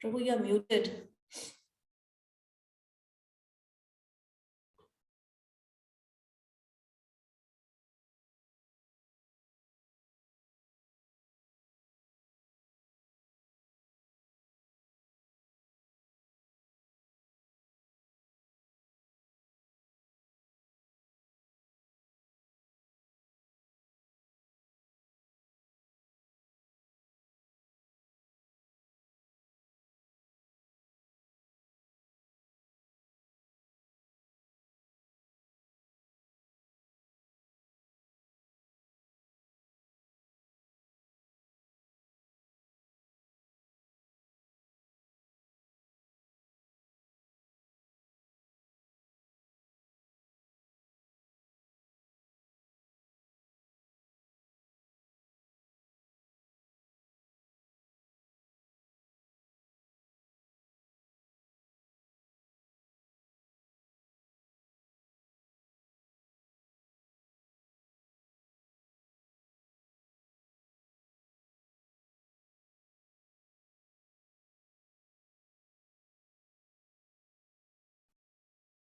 Prabhu, you're muted.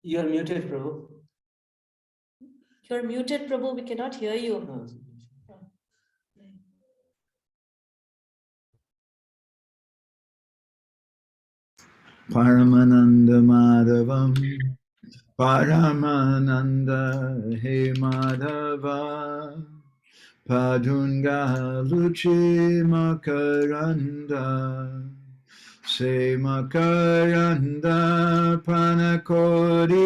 You're muted, Prabhu. You're muted, Prabhu. We cannot hear you. No. Paramananda Madhavam Paramananda He Madhava Padunga Luchi Makaranda Se Makaranda Panakori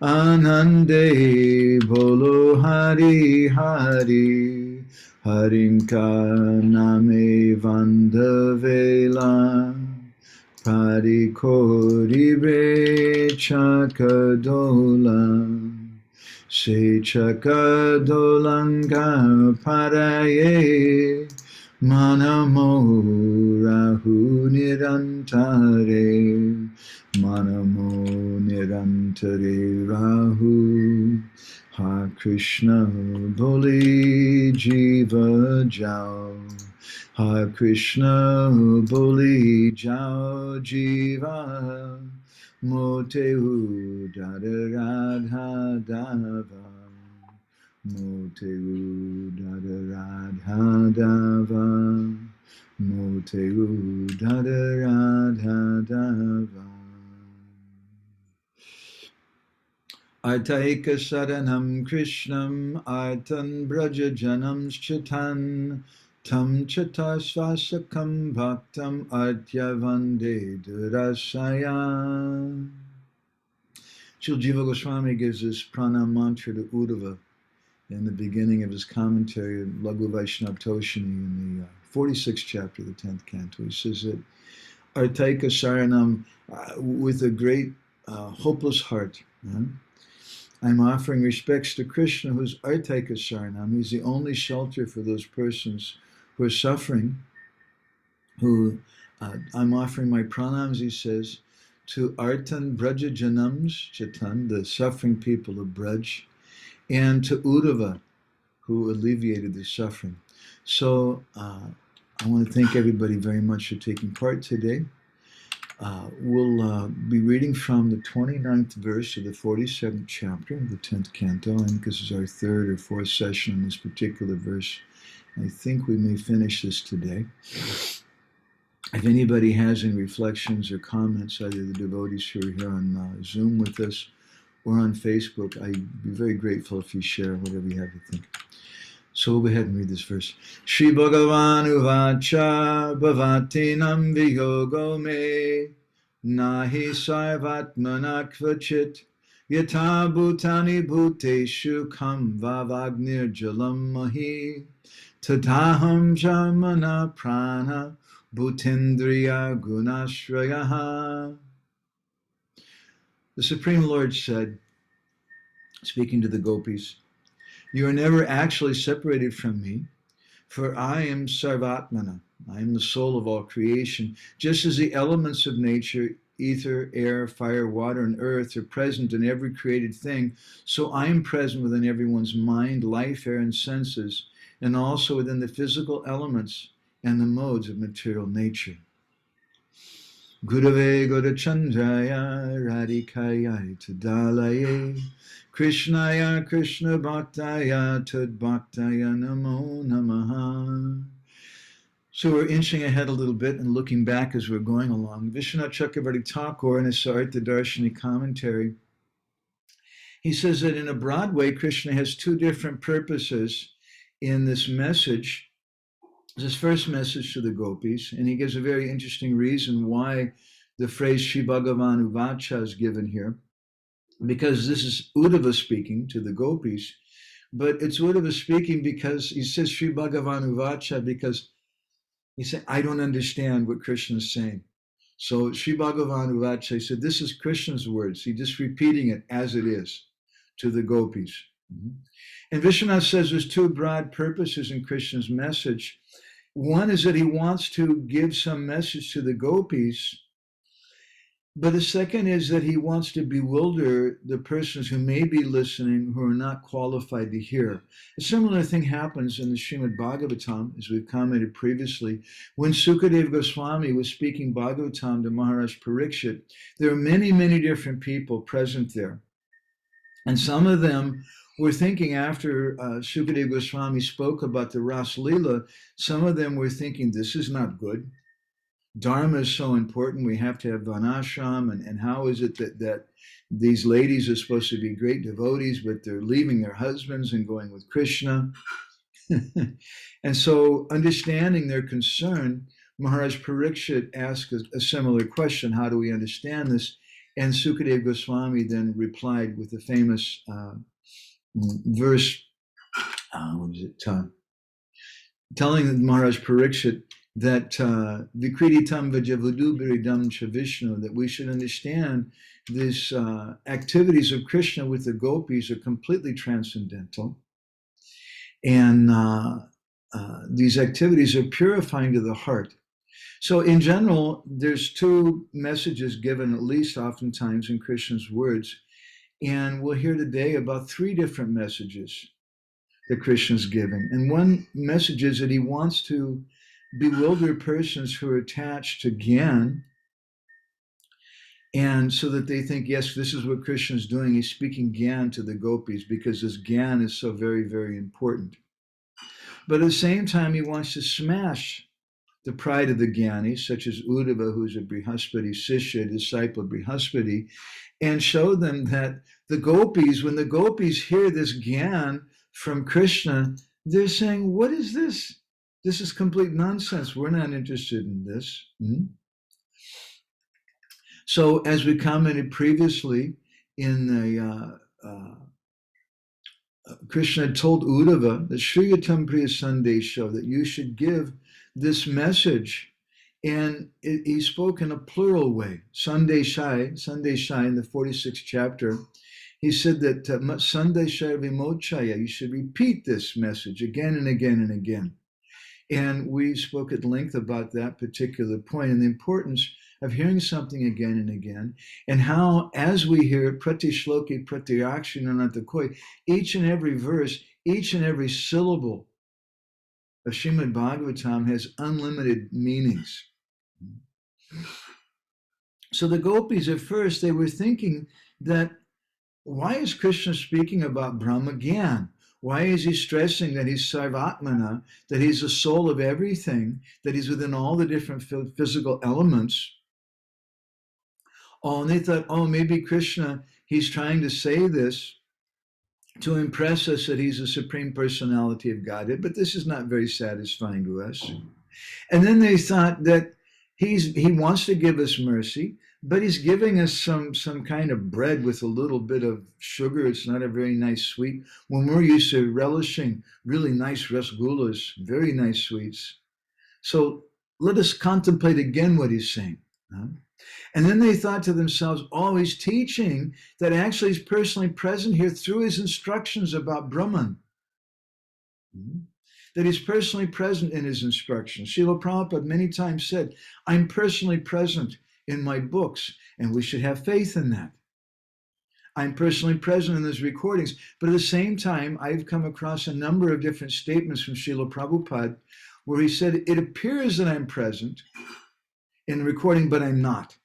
Anande Bolo Hari Hari Harinka Name Vandavela Pari Koribe Chakadola Se Chakadolanga Paraye Manamo Rahu Nirantare Manamo Nirantare Rahu Ha Krishna Boli Jiva Jao Ha Krishna Boli Jao Jiva Moteu Dada Radha Dava Moteu Dada Radha Dava Moteu Dada Radha Dava Artaika Saranam Krishnam Artan Braja Janam Chitan Tam Chatasvasakam Bhaktam Artya Vande Durasaya. Srila Jiva Goswami gives this pranam mantra to Uddhava in the beginning of his commentary of Laghu Vaishnava Toshini in the 46th chapter of the 10th canto. He says that Artaika Saranam, with a great hopeless heart, I'm offering respects to Krishna, who's Artaika Saranam. He's the only shelter for those persons who are suffering, who I'm offering my pranams, he says, to Artan Braja Janams, Chatan, the suffering people of Braj, and to Uddhava, who alleviated the suffering. So I want to thank everybody very much for taking part today. We'll be reading from the 29th verse of the 47th chapter of the 10th canto. I think this is our third or fourth session on this particular verse. I think we may finish this today. If anybody has any reflections or comments, either the devotees who are here on Zoom with us or on Facebook, I'd be very grateful if you share whatever you have to think. So we'll go ahead and read this verse. Shri Bhagavan Uvacha Bhavatinam Viyogo Me Nahi Sarvatmana Kvachit Yata Bhutani Bhuteshu Kam Vavagnir Jalam Mahi Tadaham Jamana Prana Bhutendriya Gunashrayaha. The Supreme Lord said, speaking to the gopis, you are never actually separated from me, for I am Sarvatmana. I am the soul of all creation. Just as the elements of nature, ether, air, fire, water, and earth are present in every created thing, so I am present within everyone's mind, life, air, and senses, and also within the physical elements and the modes of material nature. Gurave Gaurachandraya Radhikaya Tadalaye Krishnaya Krishna Bhaktaya Tad Bhaktaya Namo Namaha. So we're inching ahead a little bit and looking back as we're going along. Vishwanath Chakravarti Thakur in his Sarita Darshini commentary, he says that in a broad way, Krishna has two different purposes in this message. This first message to the gopis, and he gives a very interesting reason why the phrase Sri Bhagavan Uvacha is given here, because this is Uddhava speaking to the gopis, but it's Uddhava speaking because he says Sri Bhagavan Uvacha because he said, I don't understand what Krishna is saying. So Sri Bhagavan Uvacha, he said, this is Krishna's words. He's just repeating it as it is to the gopis. And Vishwanath says there's two broad purposes in Krishna's message. One is that he wants to give some message to the gopis, but the second is that he wants to bewilder the persons who may be listening who are not qualified to hear. A similar thing happens in the Srimad Bhagavatam, as we've commented previously. When Sukadeva Goswami was speaking Bhagavatam to Maharaj Parikshit, there were many, many different people present there. And some of them were thinking after Sukadeva Goswami spoke about the Ras Leela, some of them were thinking, this is not good. Dharma is so important. We have to have Vanashram. And how is it that these ladies are supposed to be great devotees, but they're leaving their husbands and going with Krishna? And so understanding their concern, Maharaj Parikshit asked a similar question. How do we understand this? And Sukadeva Goswami then replied with the famous verse, telling Maharaj Parikshit that Vikriditam Vajavadubiridam Chavishnu, that we should understand these activities of Krishna with the gopis are completely transcendental. And these activities are purifying to the heart. So in general, there's two messages given, at least oftentimes in Krishna's words. And we'll hear today about three different messages that Krishna's giving. And one message is that he wants to bewilder persons who are attached to Gyan, and so that they think, yes, this is what Krishna's doing. He's speaking Gyan to the gopis because this Gyan is so very, very important. But at the same time, he wants to smash the pride of the Gyanis, such as Uddhava, who's a Brihaspati Sishya, disciple of Brihaspati, and show them that the gopis, when the gopis hear this Gyan from Krishna, they're saying, what is this? This is complete nonsense. We're not interested in this. So as we commented previously in the Krishna told Uddhava that Shriyatam Priya Sandesha, that you should give this message. And he spoke in a plural way. Sandeshai in the 46th chapter, he said that Sandeshai Vimochaya, you should repeat this message again and again and again. And we spoke at length about that particular point and the importance of hearing something again and again, and how, as we hear it, prati shloki prati akshinanatakoi, each and every verse, each and every syllable of Srimad Bhagavatam has unlimited meanings. So the gopis at first, they were thinking that, why is Krishna speaking about Brahma Gyan? Why is he stressing that he's Sarvatmana, that he's the soul of everything, that he's within all the different physical elements? Oh, and they thought, oh, maybe Krishna, he's trying to say this to impress us that he's the Supreme Personality of Godhead, but this is not very satisfying to us. And then they thought that he wants to give us mercy, but he's giving us some kind of bread with a little bit of sugar. It's not a very nice sweet. When we're used to relishing really nice rasgullas, very nice sweets. So let us contemplate again what he's saying. And then they thought to themselves, oh, he's teaching that actually he's personally present here through his instructions about Brahman. That he's personally present in his instructions. Srila Prabhupada many times said, I'm personally present in my books, and we should have faith in that. I'm personally present in those recordings, but at the same time, I've come across a number of different statements from Srila Prabhupada where he said, it appears that I'm present, in recording, but I'm not.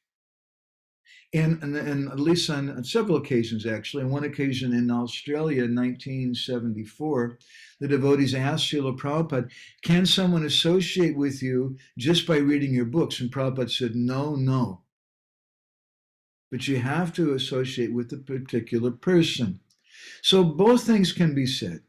And at least on several occasions, actually, on one occasion in Australia in 1974, the devotees asked Srila Prabhupada, can someone associate with you just by reading your books? And Prabhupada said, no, no. But you have to associate with a particular person. So both things can be said.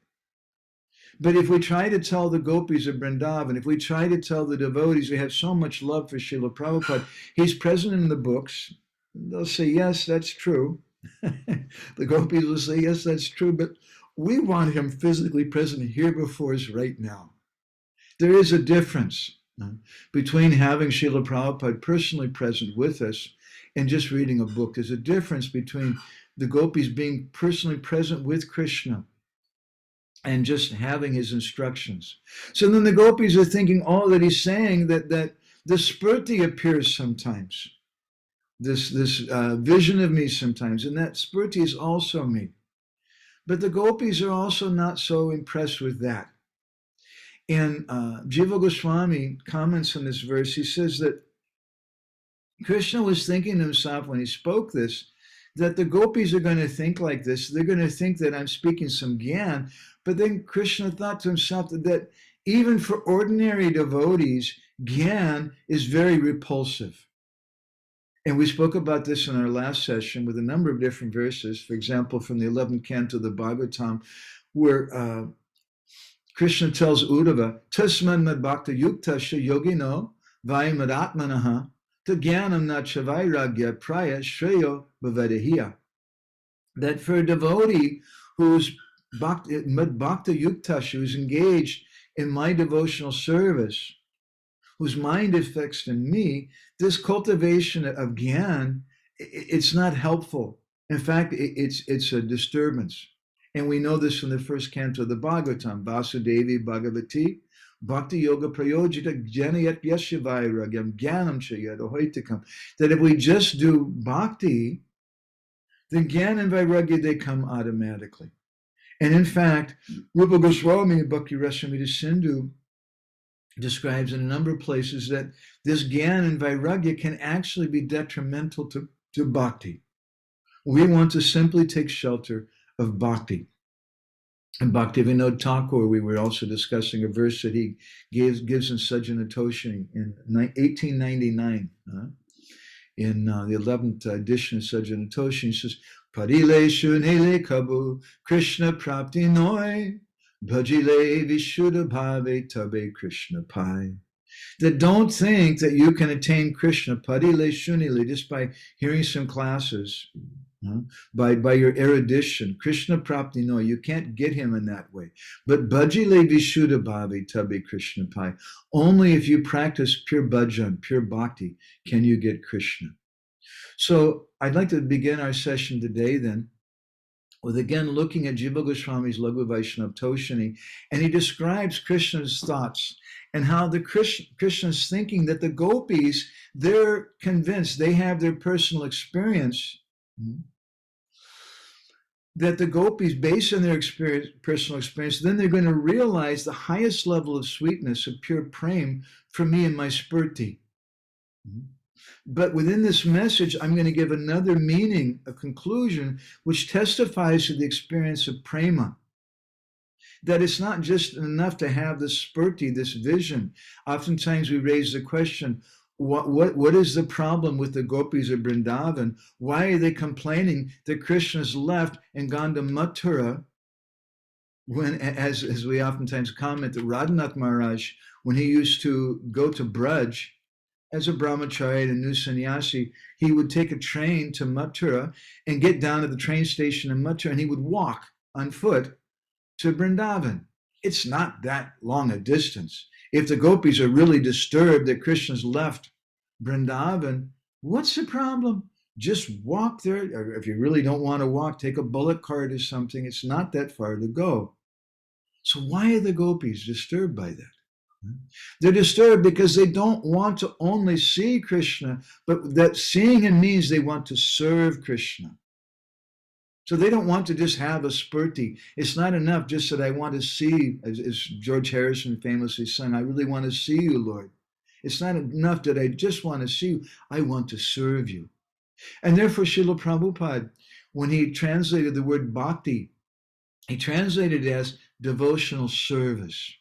But if we try to tell the gopis of Vrindavan, if we try to tell the devotees we have so much love for Srila Prabhupada, he's present in the books, they'll say, yes, that's true. The gopis will say, yes, that's true, but we want him physically present here before us right now. There is a difference between having Srila Prabhupada personally present with us and just reading a book. There's a difference between the gopis being personally present with Krishna and just having his instructions. So then the gopis are thinking, oh, that he's saying that the spurti appears sometimes. This vision of me sometimes, and that spurti is also me. But the gopis are also not so impressed with that. And Jiva Goswami comments on this verse. He says that Krishna was thinking to himself when he spoke this, that the gopis are going to think like this. They're going to think that I'm speaking some gyan. But then Krishna thought to himself that even for ordinary devotees, gyan is very repulsive. And we spoke about this in our last session with a number of different verses. For example, from the 11th canto of the Bhagavatam, where Krishna tells Uddhava, Tasman mad bhakta yukta yogino vaimadatmanaha to jnanam na chavairagya praya shreyo bhavedahiya. That for a devotee who's mad bhakta yukta, who's engaged in my devotional service, whose mind is fixed in me, this cultivation of gyan, it's not helpful. In fact, it's a disturbance. And we know this from the first canto of the Bhagavatam, Vasudevi Bhagavati, Bhakti Yoga Prayojita Janayat Yashavairagyam Gyanam Chayadohoitikam. That if we just do bhakti, then Gyan and Vairagya, they come automatically. And in fact, Rupa Goswami, Bhakti Rasamrita Sindhu, describes in a number of places that this Gyan and Vairagya can actually be detrimental to bhakti. We want to simply take shelter of bhakti. And Bhaktivinoda Thakur, we were also discussing a verse that he gives in Sajjana Toshini in 1899, in the 11th edition of Sajjana Toshini. He says, Parile shunele kabu Krishna prapti noi bhajile vishuddha bhave tabe Krishna pai. That don't think that you can attain Krishna parile shunele just by hearing some classes. By your erudition, Krishna prapti no, you can't get him in that way. But bhajile vishuddha bhavi tabe Krishna pai. Only if you practice pure bhajan, pure bhakti, can you get Krishna. So I'd like to begin our session today then with again looking at Jiva Goswami's Laghu Vaishnava Toshini, and he describes Krishna's thoughts and how the Krishna's thinking that the gopis, they're convinced, they have their personal experience, that the gopis, based on their personal experience, then they're going to realize the highest level of sweetness, of pure prem for me and my spurti. But within this message, I'm going to give another meaning, a conclusion, which testifies to the experience of prema. That it's not just enough to have this spurti, this vision. Oftentimes we raise the question, what is the problem with the gopis of Vrindavan? Why are they complaining that Krishna's left and gone to Mathura? When, as we oftentimes comment, that Radhanath Maharaj, when he used to go to Braj as a brahmachari and a new sannyasi, he would take a train to Mathura and get down at the train station in Mathura, and he would walk on foot to Vrindavan. It's not that long a distance. If the gopis are really disturbed that Krishna's left Vrindavan, what's the problem? Just walk there. Or if you really don't want to walk, take a bullock cart or something. It's not that far to go. So why are the gopis disturbed by that? They're disturbed because they don't want to only see Krishna, but that seeing him means they want to serve Krishna. So they don't want to just have a spurti. It's not enough just that I want to see, as George Harrison famously sang, I really want to see you, Lord. It's not enough that I just want to see you. I want to serve you. And therefore, Srila Prabhupada, when he translated the word bhakti, he translated it as devotional service.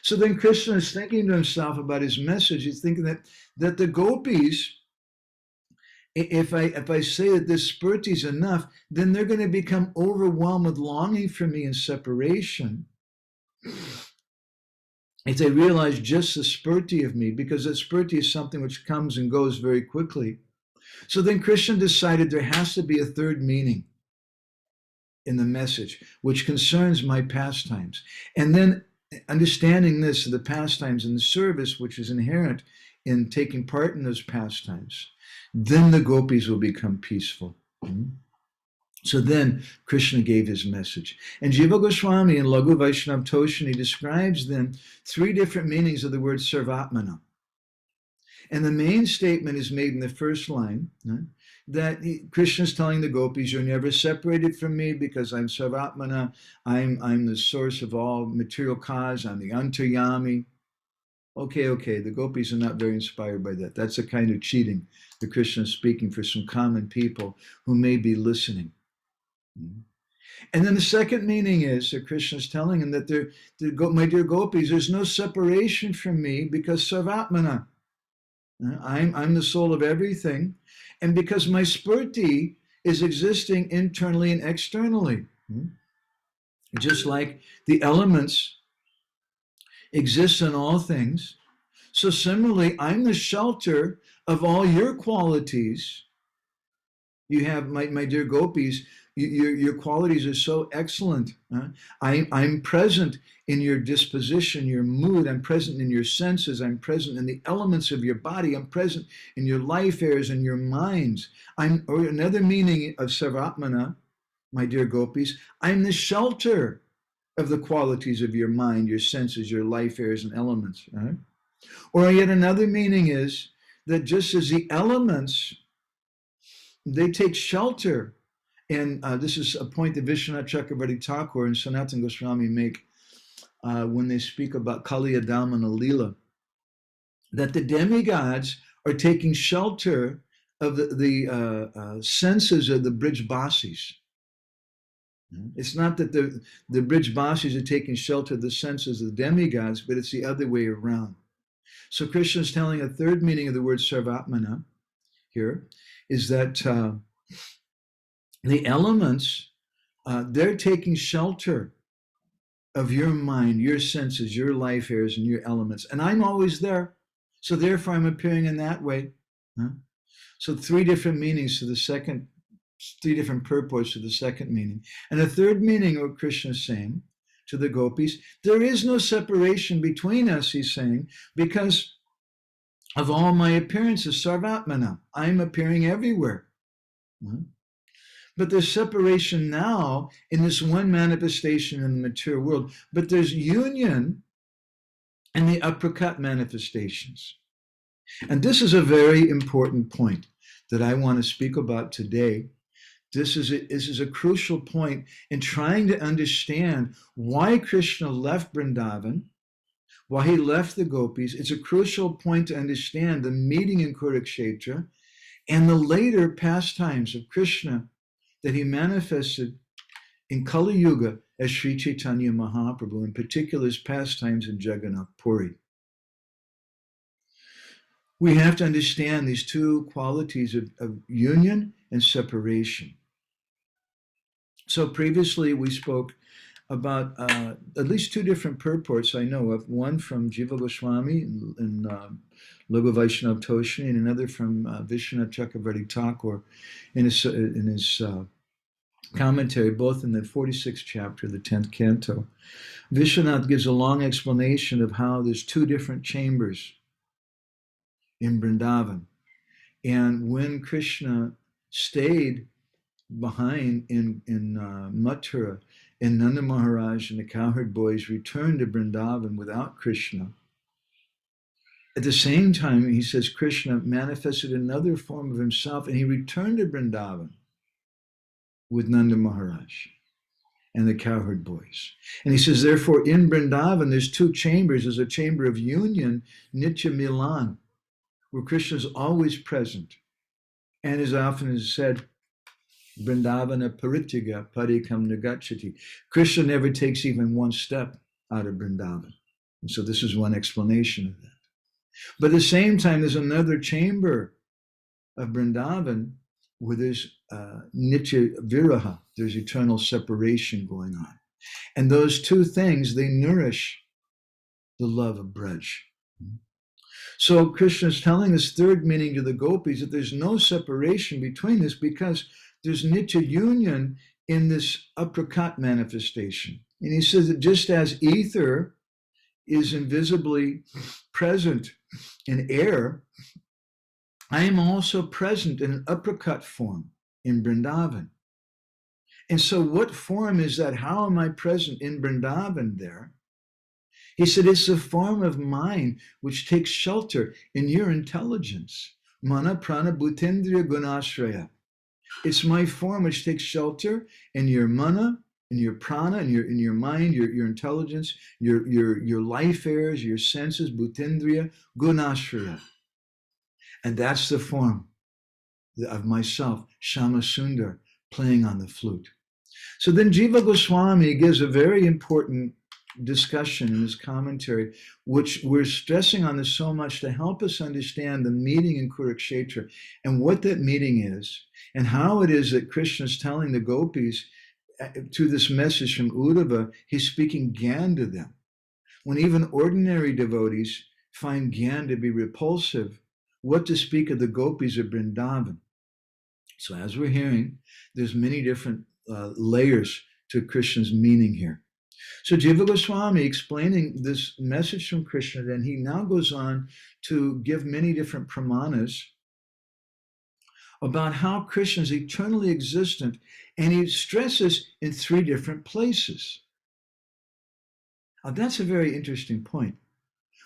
So then Krishna is thinking to himself about his message. He's thinking that the gopis, if I say that this spurti is enough, then they're going to become overwhelmed with longing for me and separation. If they realize just the spurti of me, because that spurti is something which comes and goes very quickly. So then Krishna decided there has to be a third meaning in the message, which concerns my pastimes. And then understanding this, the pastimes and the service, which is inherent in taking part in those pastimes, then the gopis will become peaceful. So then Krishna gave his message. And Jiva Goswami in Laghu Vaishnav Toshini describes then 3 different meanings of the word sarvatmana. And the main statement is made in the first line, that Krishna is telling the gopis, you're never separated from me because I'm sarvatmana, I'm the source of all material cause, I'm the antaryami. Okay, the gopis are not very inspired by that. That's a kind of cheating that Krishna is speaking for some common people who may be listening. And then the second meaning is that Krishna is telling him that my dear gopis, there's no separation from me because sarvatmana. I'm the soul of everything, and because my spurti is existing internally and externally. Just like the elements exist in all things, so similarly, I'm the shelter of all your qualities. You have, my dear gopis, your qualities are so excellent. I'm present in your disposition, your mood. I'm present in your senses. I'm present in the elements of your body. I'm present in your life airs and your minds. Or another meaning of sarvatmana, my dear gopis, I'm the shelter of the qualities of your mind, your senses, your life airs and elements. Right? Or yet another meaning is that just as the elements, they take shelter. And this is a point that Vishwanath Chakravarti Thakur and Sanatana Goswami make when they speak about Kaliya Dhamana Leela, that the demigods are taking shelter of the senses of the Brijbasis. It's not that the Brijbasis are taking shelter of the senses of the demigods, but it's the other way around. So Krishna is telling a third meaning of the word sarvatmana here, is that the elements, they're taking shelter of your mind, your senses, your life airs, and your elements. And I'm always there. So therefore, I'm appearing in that way. So 3 different meanings to the second, 3 different purports to the second meaning. And a third meaning, what Krishna is saying to the gopis, there is no separation between us, he's saying, because of all my appearances, sarvatmana. I'm appearing everywhere. But there's separation now in this one manifestation in the material world. But there's union in the uppercut manifestations. And this is a very important point that I want to speak about today. This is a crucial point in trying to understand why Krishna left Vrindavan, why he left the gopis. It's a crucial point to understand the meeting in Kurukshetra and the later pastimes of Krishna that he manifested in Kali Yuga as Sri Chaitanya Mahaprabhu, in particular his pastimes in Jagannath, Puri. We have to understand these 2 qualities of union and separation. So previously we spoke about at least 2 different purports I know of, one from Jiva Goswami in Laghu Vaishnav Toshini, and another from Vishwanath Chakravarti Thakur in his commentary, both in the 46th chapter, the 10th canto. Vishwanath gives a long explanation of how there's 2 different chambers in Vrindavan. And when Krishna stayed behind in Mathura, and Nanda Maharaj and the cowherd boys returned to Vrindavan without Krishna, at the same time, he says, Krishna manifested another form of himself, and he returned to Vrindavan with Nanda Maharaj. and the cowherd boys. And he says, therefore, in Vrindavan, there's two chambers. There's a chamber of union, Nitya Milan, where Krishna is always present. And as often as said, Vrindavana Parityaga Parikam Nagachati. Krishna never takes even one step out of Vrindavan. And so this is one explanation of that. But at the same time, there's another chamber of Vrindavan where there's Nitya Viraha. There's eternal separation going on. And those two things, they nourish the love of Braj. So Krishna is telling this third meaning to the gopis that there's no separation between this because there's Nitya union in this aprakat manifestation. And he says that just as ether is invisibly present in air, I am also present in an aprakat form in Vrindavan. And so what form is that? How am I present in Vrindavan there? He said, it's a form of mind which takes shelter in your intelligence. Mana prana bhutendriya gunashraya. It's my form which takes shelter in your mana, in your prana, in your mind, your intelligence, your life airs, your senses, bhutendriya gunashraya. And that's the form of myself, Shama Sundar, playing on the flute. So then Jiva Goswami gives a very important discussion in his commentary, which we're stressing on this so much to help us understand the meeting in Kurukshetra and what that meeting is and how it is that Krishna is telling the gopis to this message from Uddhava, he's speaking Gyan to them. When even ordinary devotees find Gyan to be repulsive, what to speak of the gopis of Vrindavan. So as we're hearing, there's many different layers to Krishna's meaning here. So Jiva Goswami explaining this message from Krishna, then he now goes on to give many different pramanas about how Krishna is eternally existent, and he stresses in three different places. Now that's a very interesting point.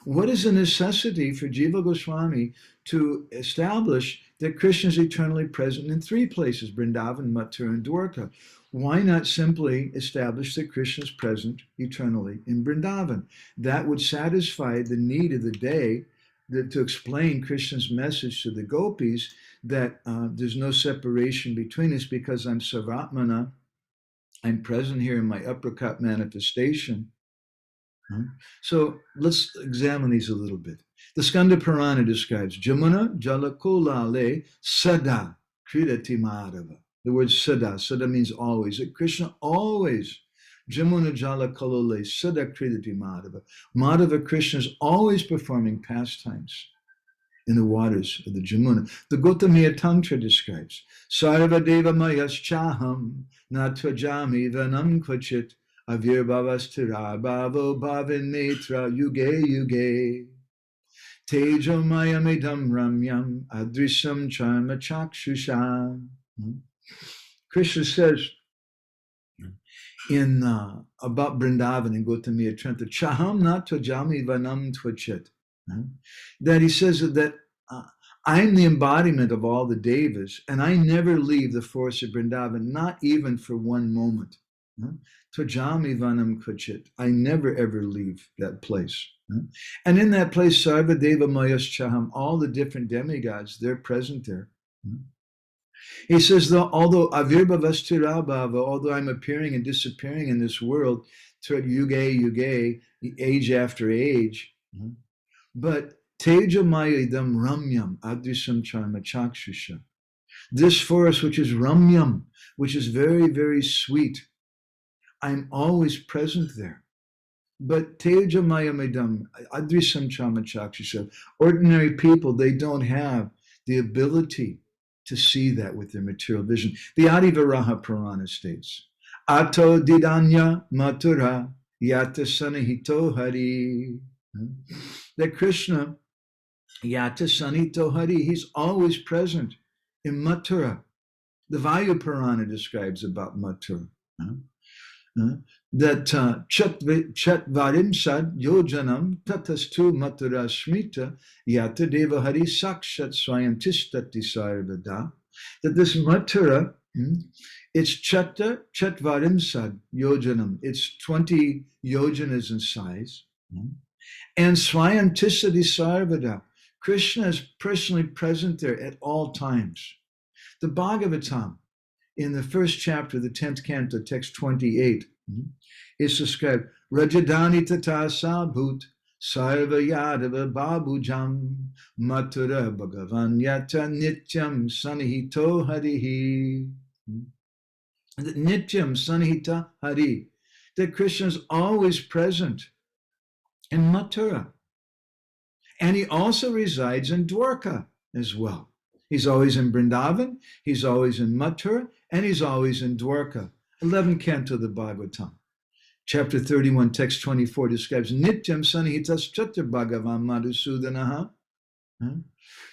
What is the necessity for Jiva Goswami to establish that Krishna is eternally present in three places, Vrindavan, Mathura, and Dwarka? Why not simply establish that Krishna is present eternally in Vrindavan? That would satisfy the need of the day to explain Krishna's message to the gopis that there's no separation between us because I'm Sarvatmana, I'm present here in my aprakat manifestation. So let's examine these a little bit. The Skanda Purana describes Jamuna Jalakolale Sada Kridati Madhava. The word Sada, Sada means always. That Krishna always, Jamuna Jalakolale Sada Kridati Madhava. Madhava Krishna is always performing pastimes in the waters of the Jamuna. The Gautamiya Tantra describes Sarva Deva Mayas Chaham Natvajami Vanam Kvachit Avirbhavastira Bhavo Bhavin Netra Yuge Yuge Tejo Mayamidam Ramyam Adrisam Charma Chakshusha. Krishna says in about Vrindavan in Gautamiya Tantra, Chaham Natvajami Vanam Tvachit. That he says that I'm the embodiment of all the devas, and I never leave the forest of Vrindavan, not even for one moment. Tvajami vanam kvachit. I never ever leave that place. And in that place, Sarva Deva Mayas Chaham, all the different demigods, they're present there. He says, although Avirbhavastirabhava, although I'm appearing and disappearing in this world, yuge yuge, age after age, but Teja Mayadam Ramyam Adrisam Charma Chakshusha. This forest, which is Ramyam, which is very, very sweet, I'm always present there. But Teja Mayamidam Adrisam Charma Chakshusha. Ordinary people, they don't have the ability to see that with their material vision. The Adivaraha Purana states, Ato Didanya Mathura Yata Sanahito Hari. That Krishna, Yata Sanito Hari, he's always present in Mathura. The Vayu Purana describes about Mathura. That Chatvarim Sad Yojanam Tatastu Mathura Smita Yata Deva Hari Sakshat Swayam Tishtati Sarvada. That this Mathura It's chatvarimsad yojanam. It's 20 yojanas in size. And swayam tisadi sarvada. Krishna is personally present there at all times. The Bhagavatam, in the first chapter, the 10th canto, text 28, is described, Rajadani tata sabhut sarva yadava babujam mathura bhagavan yata nityam sanihito harihi. Nityam sanihita hari. That Krishna is always present in Mathura. And he also resides in Dwarka as well. He's always in Vrindavan, he's always in Mathura, and he's always in Dwarka. 11th canto of the Bhagavatam. Chapter 31, text 24 describes Nityam Sanihitas Chatra Bhagavan Madhusudanaha.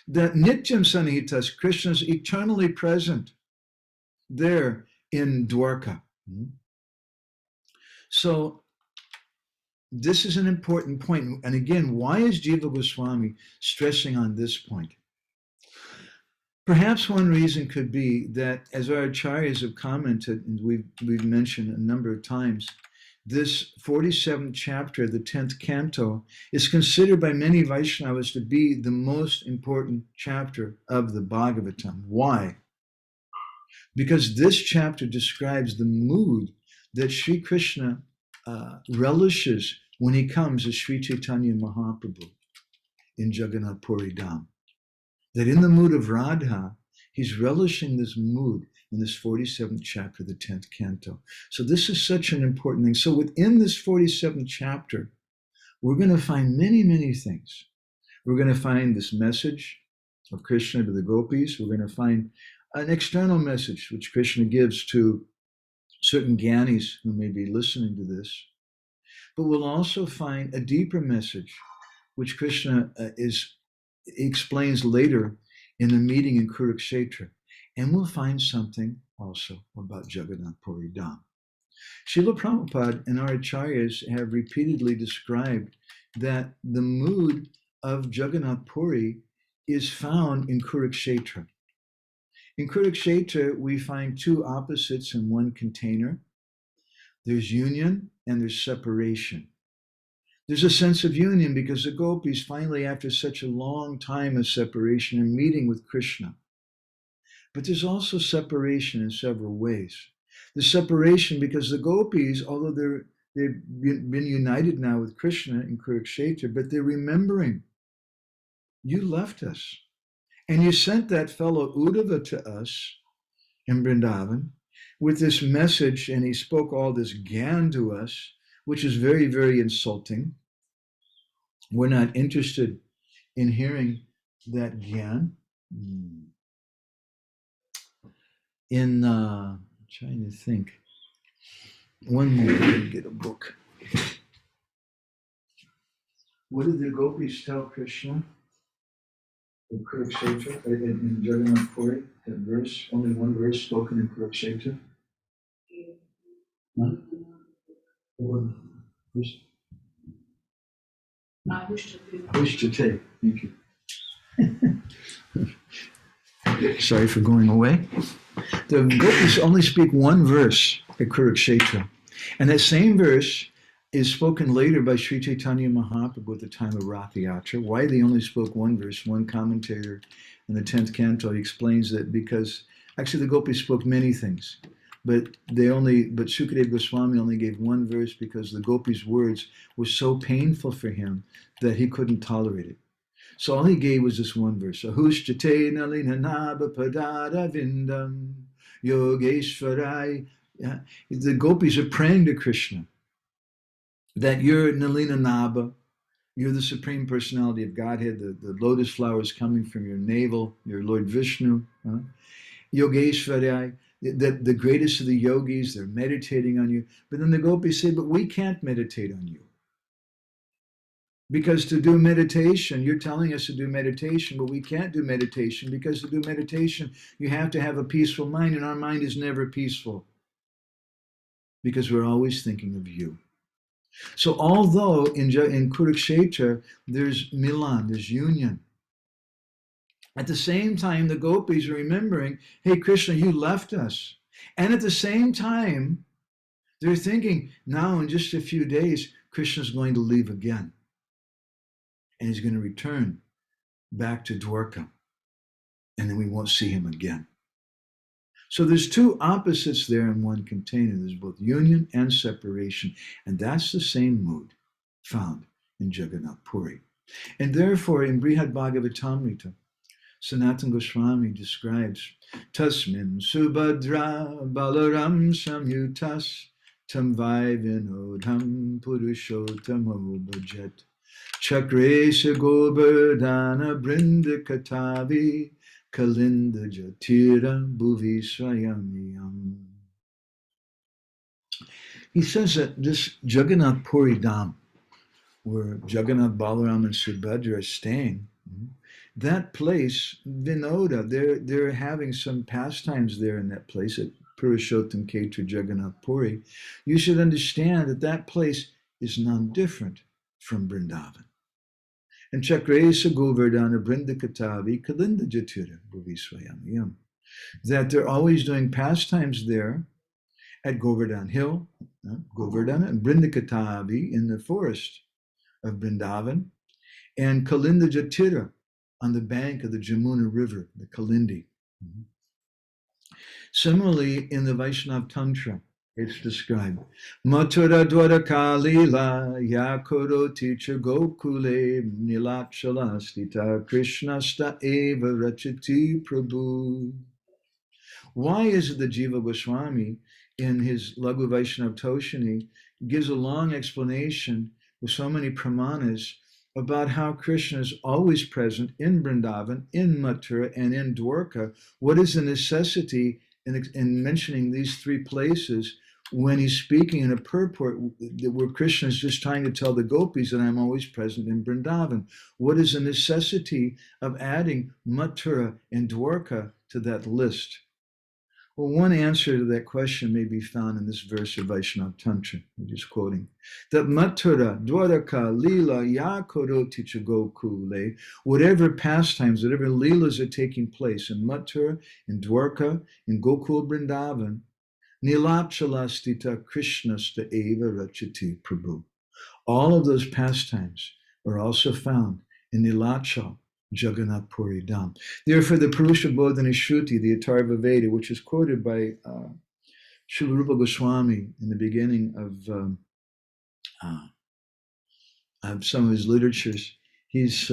That Nityam Sanihitas, Krishna is eternally present there in Dwarka. So this is an important point. And again, why is Jiva Goswami stressing on this point? Perhaps one reason could be that, as our acharyas have commented, and we've mentioned a number of times, this 47th chapter, the 10th canto, is considered by many Vaishnavas to be the most important chapter of the Bhagavatam. Why? Because this chapter describes the mood that Sri Krishna relishes when he comes as Sri Chaitanya Mahaprabhu in Jagannath Puri Dham. That in the mood of Radha, he's relishing this mood in this 47th chapter, the 10th canto. So this is such an important thing. So within this 47th chapter, we're going to find many, many things. We're going to find this message of Krishna to the gopis. We're going to find an external message which Krishna gives to certain gyanis who may be listening to this. But we'll also find a deeper message which Krishna explains later in the meeting in Kuruksetra. And we'll find something also about Jagannath Puri Dham. Srila Prabhupada and our acharyas have repeatedly described that the mood of Jagannath Puri is found in Kuruksetra. In Kuruksetra, we find two opposites in one container. There's union and there's separation. There's a sense of union because the gopis finally, after such a long time of separation, are meeting with Krishna. But there's also separation in several ways. The separation because the gopis, although they've been united now with Krishna in Kurukshetra, but they're remembering, you left us. And you sent that fellow Uddhava to us in Vrindavan with this message, and he spoke all this gyan to us, which is very, very insulting. We're not interested in hearing that gyan. I'm trying to think. One more, let me get a book. What did the gopis tell Krishna in Kurukshetra, in Jagannath Puri? That verse, only one verse spoken in Kurukshetra. Huh? What verse? Pushtate. Thank you. Sorry for going away. The gopis only speak one verse at Kurukshetra. And that same verse is spoken later by Sri Chaitanya Mahaprabhu at the time of Rath Yatra. Why they only spoke one verse, one commentator in the 10th canto explains that because actually the gopis spoke many things, but Sukadeva Goswami only gave one verse because the gopis' words were so painful for him that he couldn't tolerate it. So all he gave was this one verse. Ahushchate nalina naba padada vindam yogeshvarai. The gopis are praying to Krishna that you're Nalina Naba, you're the Supreme Personality of Godhead, the lotus flowers coming from your navel, your Lord Vishnu. Yogeshvarai, the greatest of the yogis, they're meditating on you. But then the gopis say, but we can't meditate on you. Because to do meditation, you're telling us to do meditation, but we can't do meditation because to do meditation, you have to have a peaceful mind, and our mind is never peaceful because we're always thinking of you. So although in Kurukshetra, there's milan, there's union, at the same time, the gopis are remembering, hey, Krishna, you left us. And at the same time, they're thinking, now in just a few days, Krishna's going to leave again. And he's going to return back to Dwarka. And then we won't see him again. So there's two opposites there in one container. There's both union and separation. And that's the same mood found in Jagannath Puri. And therefore, in Brihad Bhagavatamrita, Sanatana Goswami describes Tasmin Subhadra Balaram Samyutas Tam Vinodham Purushottamo Bhajet Chakresha Govardhana Brinda Katavi Kalinda Jatira Bhuvi Swayamiyam. He says that this Jagannath Puri Dham, where Jagannath, Balaram, and Subhadra are staying, that place, Vinoda, they're having some pastimes there in that place at Purushottam Kshetra Jagannath Puri. You should understand that that place is none different from Vrindavan. And Chakresa Govardhana Brindakatavi Kalinda Jatira Bhuvi Swayamiyam. That they're always doing pastimes there at Govardhan Hill, Govardhana, and Brindakatavi in the forest of Vrindavan, and Kalinda Jatira on the bank of the Jamuna River, the Kalindi. Similarly, in the Vaishnav Tantra, it's described, Mathura Dwarakalila Yakoro Teacher Gokule Nilachalastita Krishnasta Eva Rachiti Prabhu. Why is it that Jiva Goswami, in his Laghu Vaishnav Toshini, gives a long explanation with so many pramanas about how Krishna is always present in Vrindavan, in Mathura, and in Dwarka? What is the necessity in mentioning these three places when he's speaking in a purport where Krishna is just trying to tell the gopis that I'm always present in Vrindavan? What is the necessity of adding Mathura and Dwarka to that list? Well, one answer to that question may be found in this verse of Vaishnav Tantra, I'm just quoting, that Mathura, Dwaraka, Lila, Yakoroti Chagokule, whatever pastimes, whatever Leelas are taking place in Mathura, in Dwarka, in Gokul Vrindavan, Nilachalastita Krishnasta Eva Rachati Prabhu. All of those pastimes are also found in Nilachal, Jagannath Puri Dham. Therefore, the Purusha Bodhini Shruti, the Atharva Veda, which is quoted by Srila Rupa Goswami in the beginning of some of his literatures, it's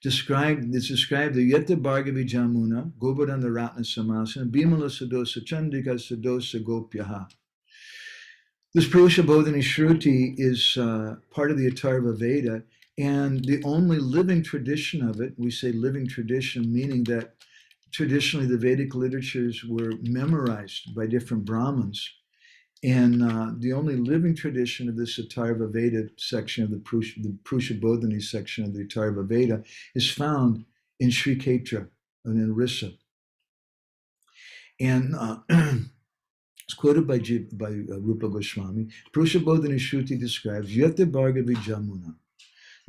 described the Yetta Bhargavi Jamuna, Govardhana Ratna Samasana, Bhimala Sadosa, Chandika Sadosa Gopyaha. This Purusha Bodhini Shruti is part of the Atharva Veda, and the only living tradition of it, we say living tradition, meaning that traditionally the Vedic literatures were memorized by different Brahmins. And the only living tradition of this Atharva Veda section of the Purusha Bodhini section of the Atharva Veda is found in Sri Kshetra and in Rissa. And it's quoted by Rupa Goswami. Purusha Bodhini Shruti describes Yata Bhargavi Jamuna,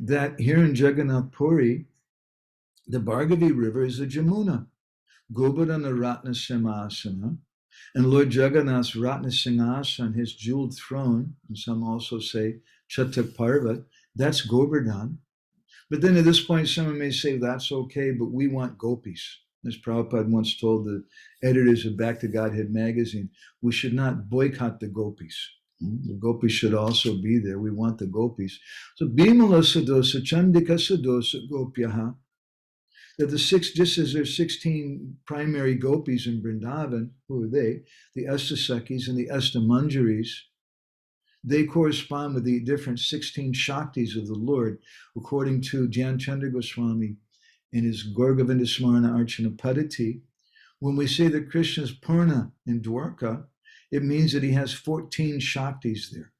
that here in Jagannath Puri, the Bhargavi River is the Jamuna, Govardhana Ratna Simhasana, and Lord Jagannath's Ratna Singhasan, his jeweled throne, and some also say Chatak Parvat, that's Govardhan. But then at this point, someone may say, that's okay, but we want gopis. As Prabhupada once told the editors of Back to Godhead magazine, we should not boycott the gopis. The gopis should also be there. We want the gopis. So Bhimala Sadosa, Chandika Sadosa, Gopyaha, that just as there's 16 primary gopis in Vrindavan, who are they? The Astasakis and the Astamanjaris. They correspond with the different 16 Shaktis of the Lord, according to Jan Chandra Goswami in his Gorgovinda Smarana Archana Padati. When we say that Krishna is Purna in Dwarka, it means that he has 14 Shaktis there.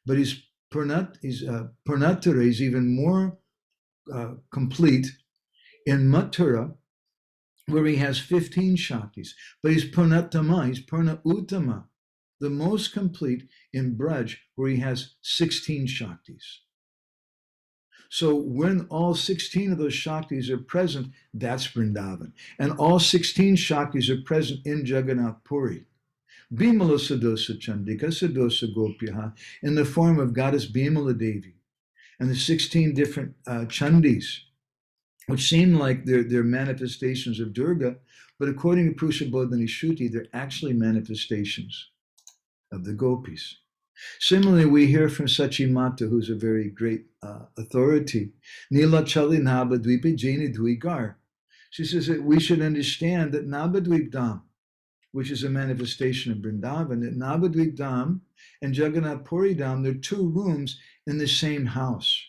But his Purnatara is even more complete in Mathura, where he has 15 Shaktis. But he's Purnatama, he's Purna Uttama, the most complete in Braj, where he has 16 Shaktis. So when all 16 of those Shaktis are present, that's Vrindavan. And all 16 Shaktis are present in Jagannath Puri. Bhimala Sadosa Chandika Sadosa Gopyaha, in the form of Goddess Bhimala Devi. And the 16 different Chandis, which seem like they're manifestations of Durga, but according to Prushabodhani Shruti, they're actually manifestations of the gopis. Similarly, we hear from Sachimata, who's a very great authority, Nila Chali Nabadvipa Jaini Dvigar. She says that we should understand that Nabadvip Dham, which is a manifestation of Vrindavan, that Nabadvip Dham and Jagannath Puri Dham, they're two rooms in the same house.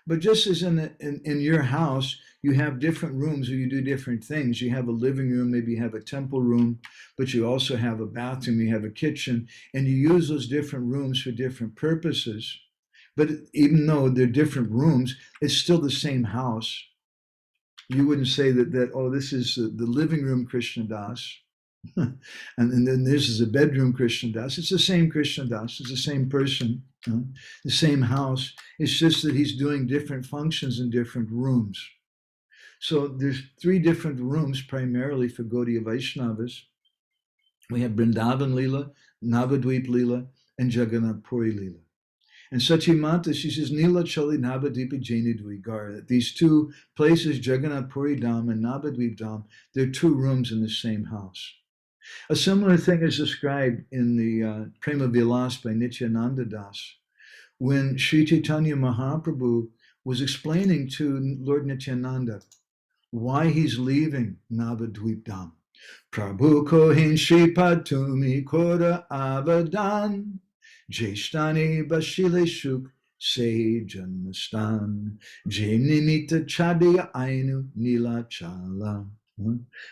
But just as in your house, you have different rooms where you do different things. You have a living room, maybe you have a temple room, but you also have a bathroom, you have a kitchen, and you use those different rooms for different purposes. But even though they're different rooms, it's still the same house. You wouldn't say that oh, this is the living room Krishna Das, and then this is a bedroom Krishna Das. It's the same Krishna Das, it's the same person. The same house. It's just that he's doing different functions in different rooms. So there's three different rooms primarily for Gaudiya Vaishnavas. We have Vrindavan Leela, Navadvip Leela, and Jagannath Puri Leela. And Sachimata, she says, Nila Chali Navadvipa Jaini Dvigar, that these two places, Jagannath Puri Dham and Navadvip Dham, they're two rooms in the same house. A similar thing is described in the Prema Vilas by Nityananda Das, when Sri Chaitanya Mahaprabhu was explaining to Lord Nityananda why he's leaving Navadvip Dham. Prabhu kohin Shripad tumi kora avadan, Jeshtani bashile shuk se janmastan, Jainimita chadya ainu nila chala.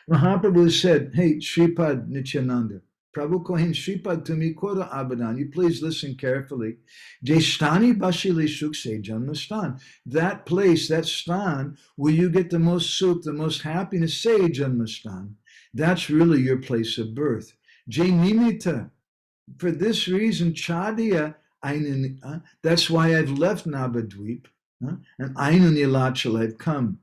Mahaprabhu said, hey, Shripad Nityananda, Prabhu Kohin Shripad Tumi Kora Abadan, you please listen carefully. Jeshtani Bashili Shukse Janmastan. That place, that stan, where you get the most sukh, the most happiness, say Janmastan. That's really your place of birth. Jainimita. For this reason, Chadiya, that's why I've left Nabadvip, and Ainu Nilachal, I've come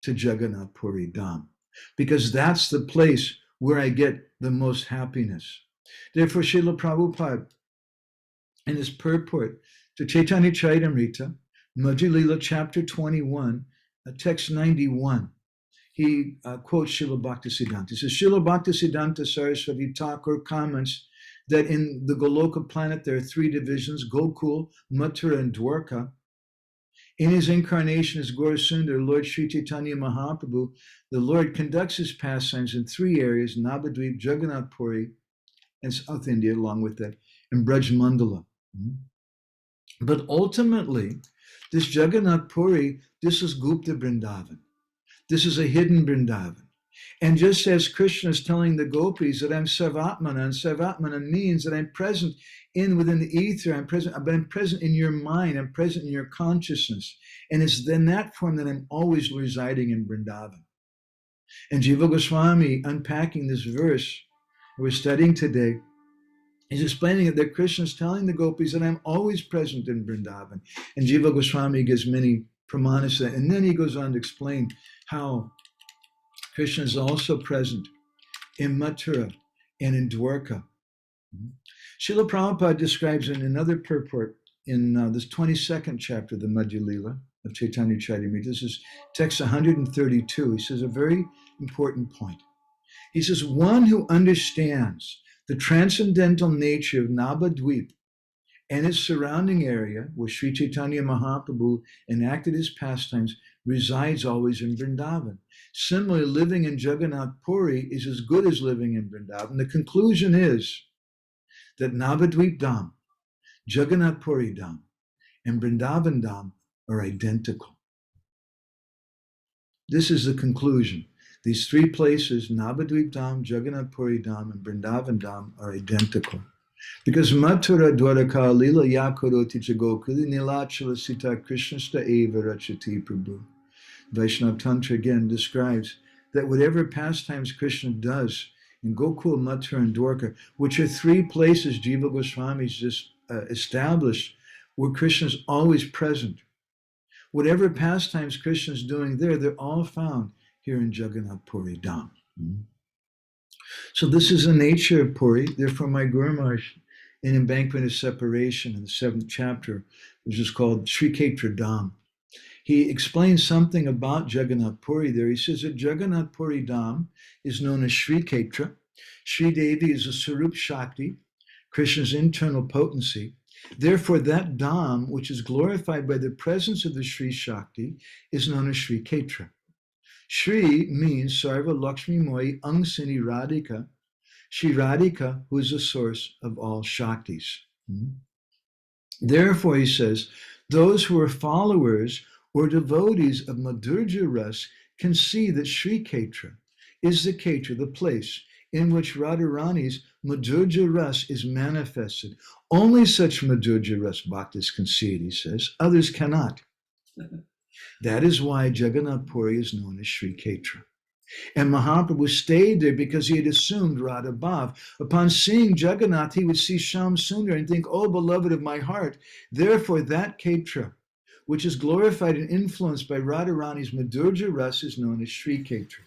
to Jagannath Puri Dham, because that's the place where I get the most happiness. Therefore, Srila Prabhupada, in his purport to Chaitanya Charitamrita, Madhya Lila, chapter 21, text 91, he quotes Srila Bhaktisiddhanta. He says, Srila Bhaktisiddhanta Saraswati Thakur comments that in the Goloka planet there are three divisions, Gokul, Mathura, and Dwarka. In his incarnation as Gaurasundar, Lord Sri Chaitanya Mahaprabhu, the Lord conducts his pastimes in three areas, Navadvip, Jagannath Puri, and South India, along with that, and Braj Mandala. But ultimately, this Jagannath Puri, this is Gupta Vrindavan. This is a hidden Vrindavan. And just as Krishna is telling the gopis that I'm Sarvatmana, and Sarvatmana means that I'm present within the ether, but I'm present in your mind, I'm present in your consciousness. And it's in that form that I'm always residing in Vrindavan. And Jiva Goswami, unpacking this verse we're studying today, he's explaining it that Krishna is telling the gopis that I'm always present in Vrindavan. And Jiva Goswami gives many pramanas, and then he goes on to explain how Krishna is also present in Mathura and in Dwarka. Srila Prabhupada describes in another purport in this 22nd chapter of the Madhya Lila of Chaitanya Charitamrita. This is text 132. He says a very important point. He says, one who understands the transcendental nature of Navadvip and its surrounding area, where Sri Chaitanya Mahaprabhu enacted his pastimes, resides always in Vrindavan. Similarly, living in Jagannath Puri is as good as living in Vrindavan. The conclusion is that Navadvip Dham, Jagannath Puri Dham, and Vrindavan Dham are identical. This is the conclusion. These three places, Navadvip Dham, Jagannath Puri Dham, and Vrindavan Dham, are identical. Because Mathura Dwaraka Lila Yakaroti Jagokuli Nilachala Sita Krishnasta Eva Rachati Prabhu. Vaishnava Tantra again describes that whatever pastimes Krishna does in Gokul, Mathura, and Dwarka, which are three places Jiva Goswami's just established, where Krishna is always present. whatever pastimes Krishna is doing there, they're all found here in Jagannath Puri Dham. So this is the nature of Puri. Therefore, my Guru Maharaj, in Embankment of Separation in the 7th chapter, which is called Shriketra Dham, he explains something about Jagannath Puri there. He says that Jagannath Puri Dham is known as Shriketra. Sri Devi is a Sarup Shakti, Krishna's internal potency. Therefore, that Dham, which is glorified by the presence of the Sri Shakti, is known as Shriketra. Shri means Sarva Lakshmi Moyi Angsini Radhika, Shri Radhika, who is the source of all Shaktis. Therefore, he says, those who are followers or devotees of madhurya ras can see that Sri Ketra is the Ketra, the place in which Radharani's madhurya ras is manifested. Only such madhurya ras bhaktas can see it, he says. Others cannot. That is why Jagannath Puri is known as Sri Ketra. And Mahaprabhu stayed there because he had assumed Radha Bhav. Upon seeing Jagannath, he would see Sham Sundar and think, oh, beloved of my heart. Therefore, that Ketra, which is glorified and influenced by Radharani's madhurya ras, is known as Sri Ketra.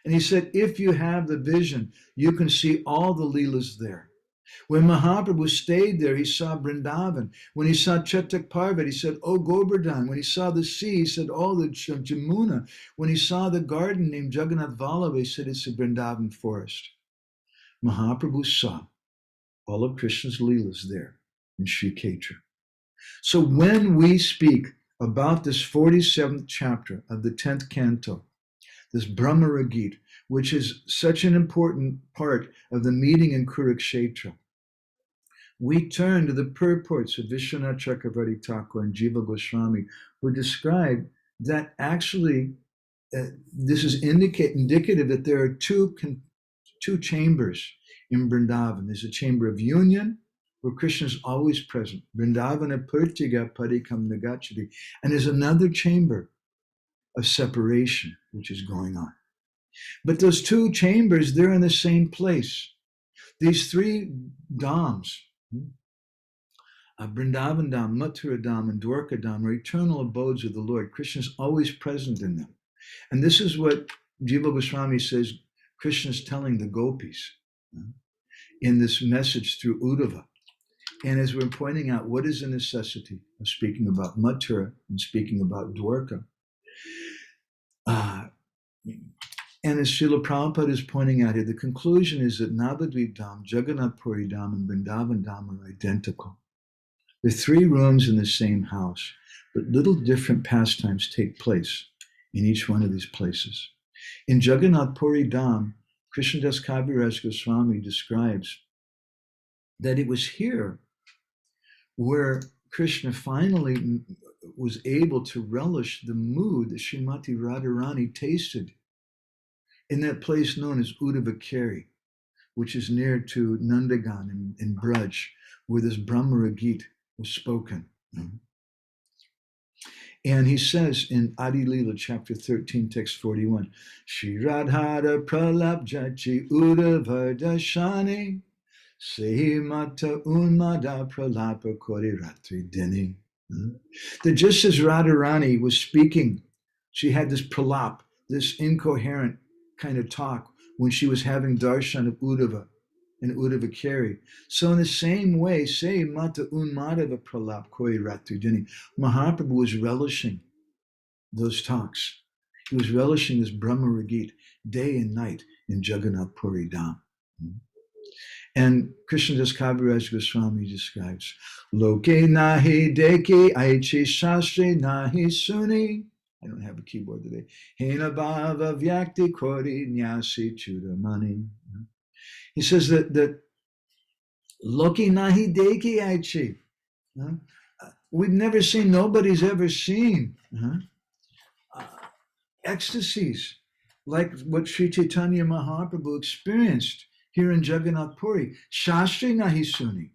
And he said, if you have the vision, you can see all the Leelas there. When Mahaprabhu stayed there, he saw Vrindavan. When he saw Chetak Parvat, he said, oh, Govardhan. When he saw the sea, he said, oh, the Jamuna. When he saw the garden named Jagannath Vallabha, he said, it's a Vrindavan forest. Mahaprabhu saw all of Krishna's Leelas there in Sri Ketra. So when we speak about this 47th chapter of the 10th canto, this Bhramara-gita, which is such an important part of the meeting in Kurukshetra, we turn to the purports of Vishwanath Chakravarti Thakur and Jiva Goswami, who describe that actually this is indicative that there are two chambers in Vrindavan. There's a chamber of union, where Krishna is always present. Vrindavana Purtiga Parikam Nagachati. And there's another chamber of separation, which is going on. But those two chambers, they're in the same place. These three dhams, Vrindavan Dham, Mathura Dham, and Dwarka Dham, are eternal abodes of the Lord. Krishna is always present in them. And this is what Jiva Goswami says Krishna is telling the gopis in this message through Uddhava. And as we're pointing out, what is the necessity of speaking about Mathura and speaking about Dwarka? And as Srila Prabhupada is pointing out here, the conclusion is that Navadvip Dham, Jagannath Puri Dham, and Vrindavan Dham are identical. They're three rooms in the same house, but little different pastimes take place in each one of these places. In Jagannath Puri Dham, Krishnadas Kaviraj Goswami describes that it was here where Krishna finally was able to relish the mood that Srimati Radharani tasted in that place known as Uddhavakeri, which is near to Nandagan in Braj, where this Bhramara-gita was spoken. And he says in Adi Leela, chapter 13, text 41, Shri Radhara Pralap Jachi Uddhavardashani Sehi Mata Unmada Pralapa Kori Ratri Dini. That just as Radharani was speaking, she had this pralap, this incoherent kind of talk when she was having darshan of Uddhava and Uddhavakeri. So in the same way, say Mata Unmadava Pralap Koi Ratudini, Mahaprabhu was relishing those talks. He was relishing this Bhramara-gita day and night in Jagannath Puri Dham. And Krishnadas Kaviraj Goswami describes, Loke nahi deki aichi shastri nahi suni. I don't have a keyboard today. Hena bhava vyakti kori nyasi chudamani. He says that Loki nahi deki aichi. We've never seen, nobody's ever seen ecstasies like what Sri Chaitanya Mahaprabhu experienced here in Jagannath Puri. Shastri nahi suni.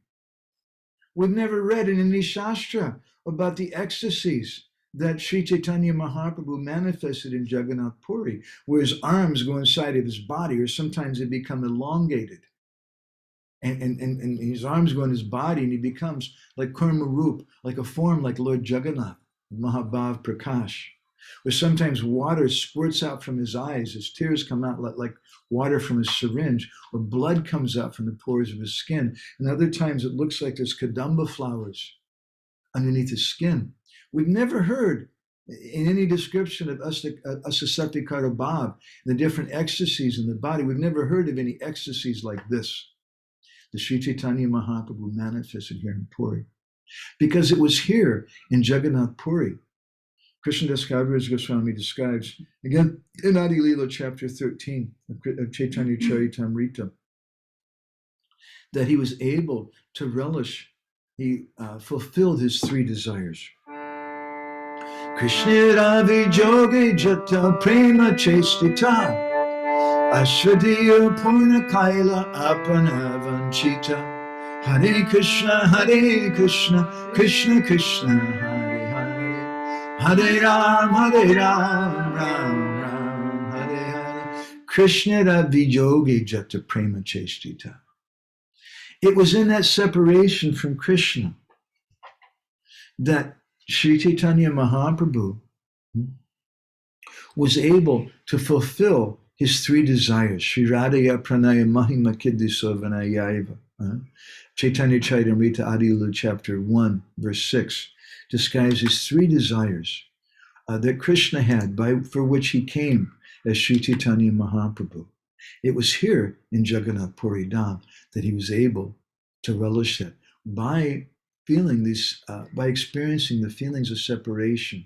We've never read in any shastra about the ecstasies that Sri Chaitanya Mahaprabhu manifested in Jagannath Puri, where his arms go inside of his body, or sometimes they become elongated. And his arms go in his body, and he becomes like Kurma Roop, like a form like Lord Jagannath. Mahabhav Prakash, where sometimes water squirts out from his eyes as tears come out like water from a syringe, or blood comes out from the pores of his skin. And other times it looks like there's kadamba flowers underneath his skin. We've never heard in any description of Asasaktikara Bhav, the different ecstasies in the body, we've never heard of any ecstasies like this. The Sri Chaitanya Mahaprabhu manifested here in Puri. Because it was here in Jagannath Puri. Krishnadas Kaviraj Goswami describes, again, in Adi Leela chapter 13 of Chaitanya Charitamrita, that he was able to relish, he fulfilled his three desires. Krishna Ravi Jogi Jata Prema Chestita Ashvadiya Purna Kaila Apanavanchita Hare Krishna, Krishna Krishna, Hare Hare, Hare Ram, Ram Ram, Hare Hare. Krishna Vijogi Jata Prema Chestita. It was in that separation from Krishna that Sri Chaitanya Mahaprabhu was able to fulfill his three desires. Sri Radhaya Pranaya Mahima Kiddhisovanayaiva. Chaitanya Charitamrita Adilila chapter 1, verse 6 describes his three desires that Krishna had, for which he came as Sri Chaitanya Mahaprabhu. It was here in Jagannath Puri Dham that he was able to relish that by feeling these, by experiencing the feelings of separation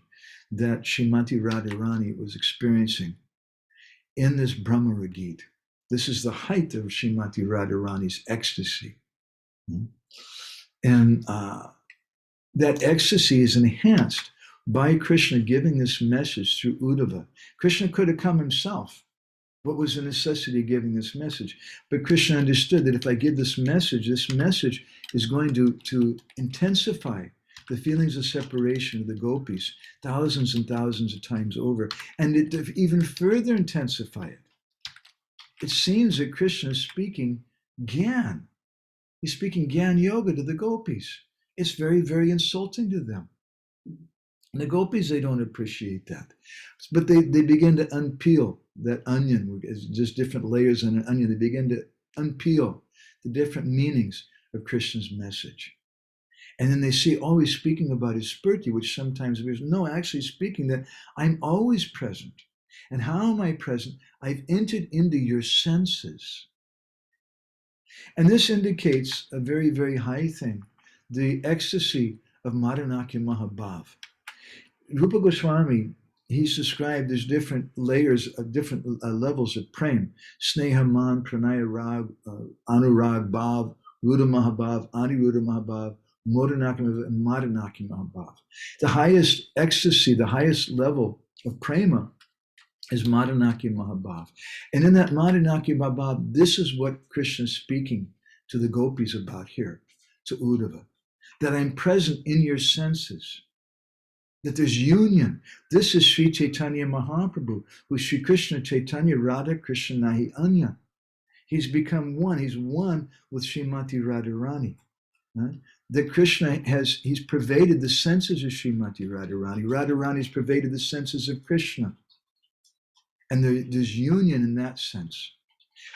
that Srimati Radharani was experiencing in this Bhramara-gita. This is the height of Srimati Radharani's ecstasy. And that ecstasy is enhanced by Krishna giving this message through Uddhava. Krishna could have come himself. What was the necessity of giving this message? But Krishna understood that if I give this message is going to intensify the feelings of separation of the gopis thousands and thousands of times over, and to even further intensify it. It seems that Krishna is speaking Gyan. He's speaking Gyan Yoga to the gopis. It's very, very insulting to them. And the gopis, they don't appreciate that. But they begin to unpeel that onion. It's just different layers on an onion. They begin to unpeel the different meanings of Krishna's message. And then they see, oh, he's speaking about his spurti, which sometimes appears, no, actually speaking that I'm always present. And how am I present? I've entered into your senses. And this indicates a very, very high thing, the ecstasy of Madhurya Mahabhav. Rupa Goswami, he's described as different layers of different levels of prem. Sneha Man, Pranaya Rag, Anurag Bhav, Ruda Mahabhav, Aniruddha Mahabhav, Modhanaki and Madhanaki Mahabhav. The highest ecstasy, the highest level of prema is Madhanaki Mahabhav. And in that Madhanaki Mahabhav, this is what Krishna is speaking to the gopis about here, to Uddhava, that I'm present in your senses, that there's union. This is Sri Chaitanya Mahaprabhu, who's Sri Krishna Chaitanya Radha Krishna Nahi Anya. He's become one. He's one with Srimati Radharani. Right? That Krishna he's pervaded the senses of Srimati Radharani. Radharani's pervaded the senses of Krishna. And there's union in that sense.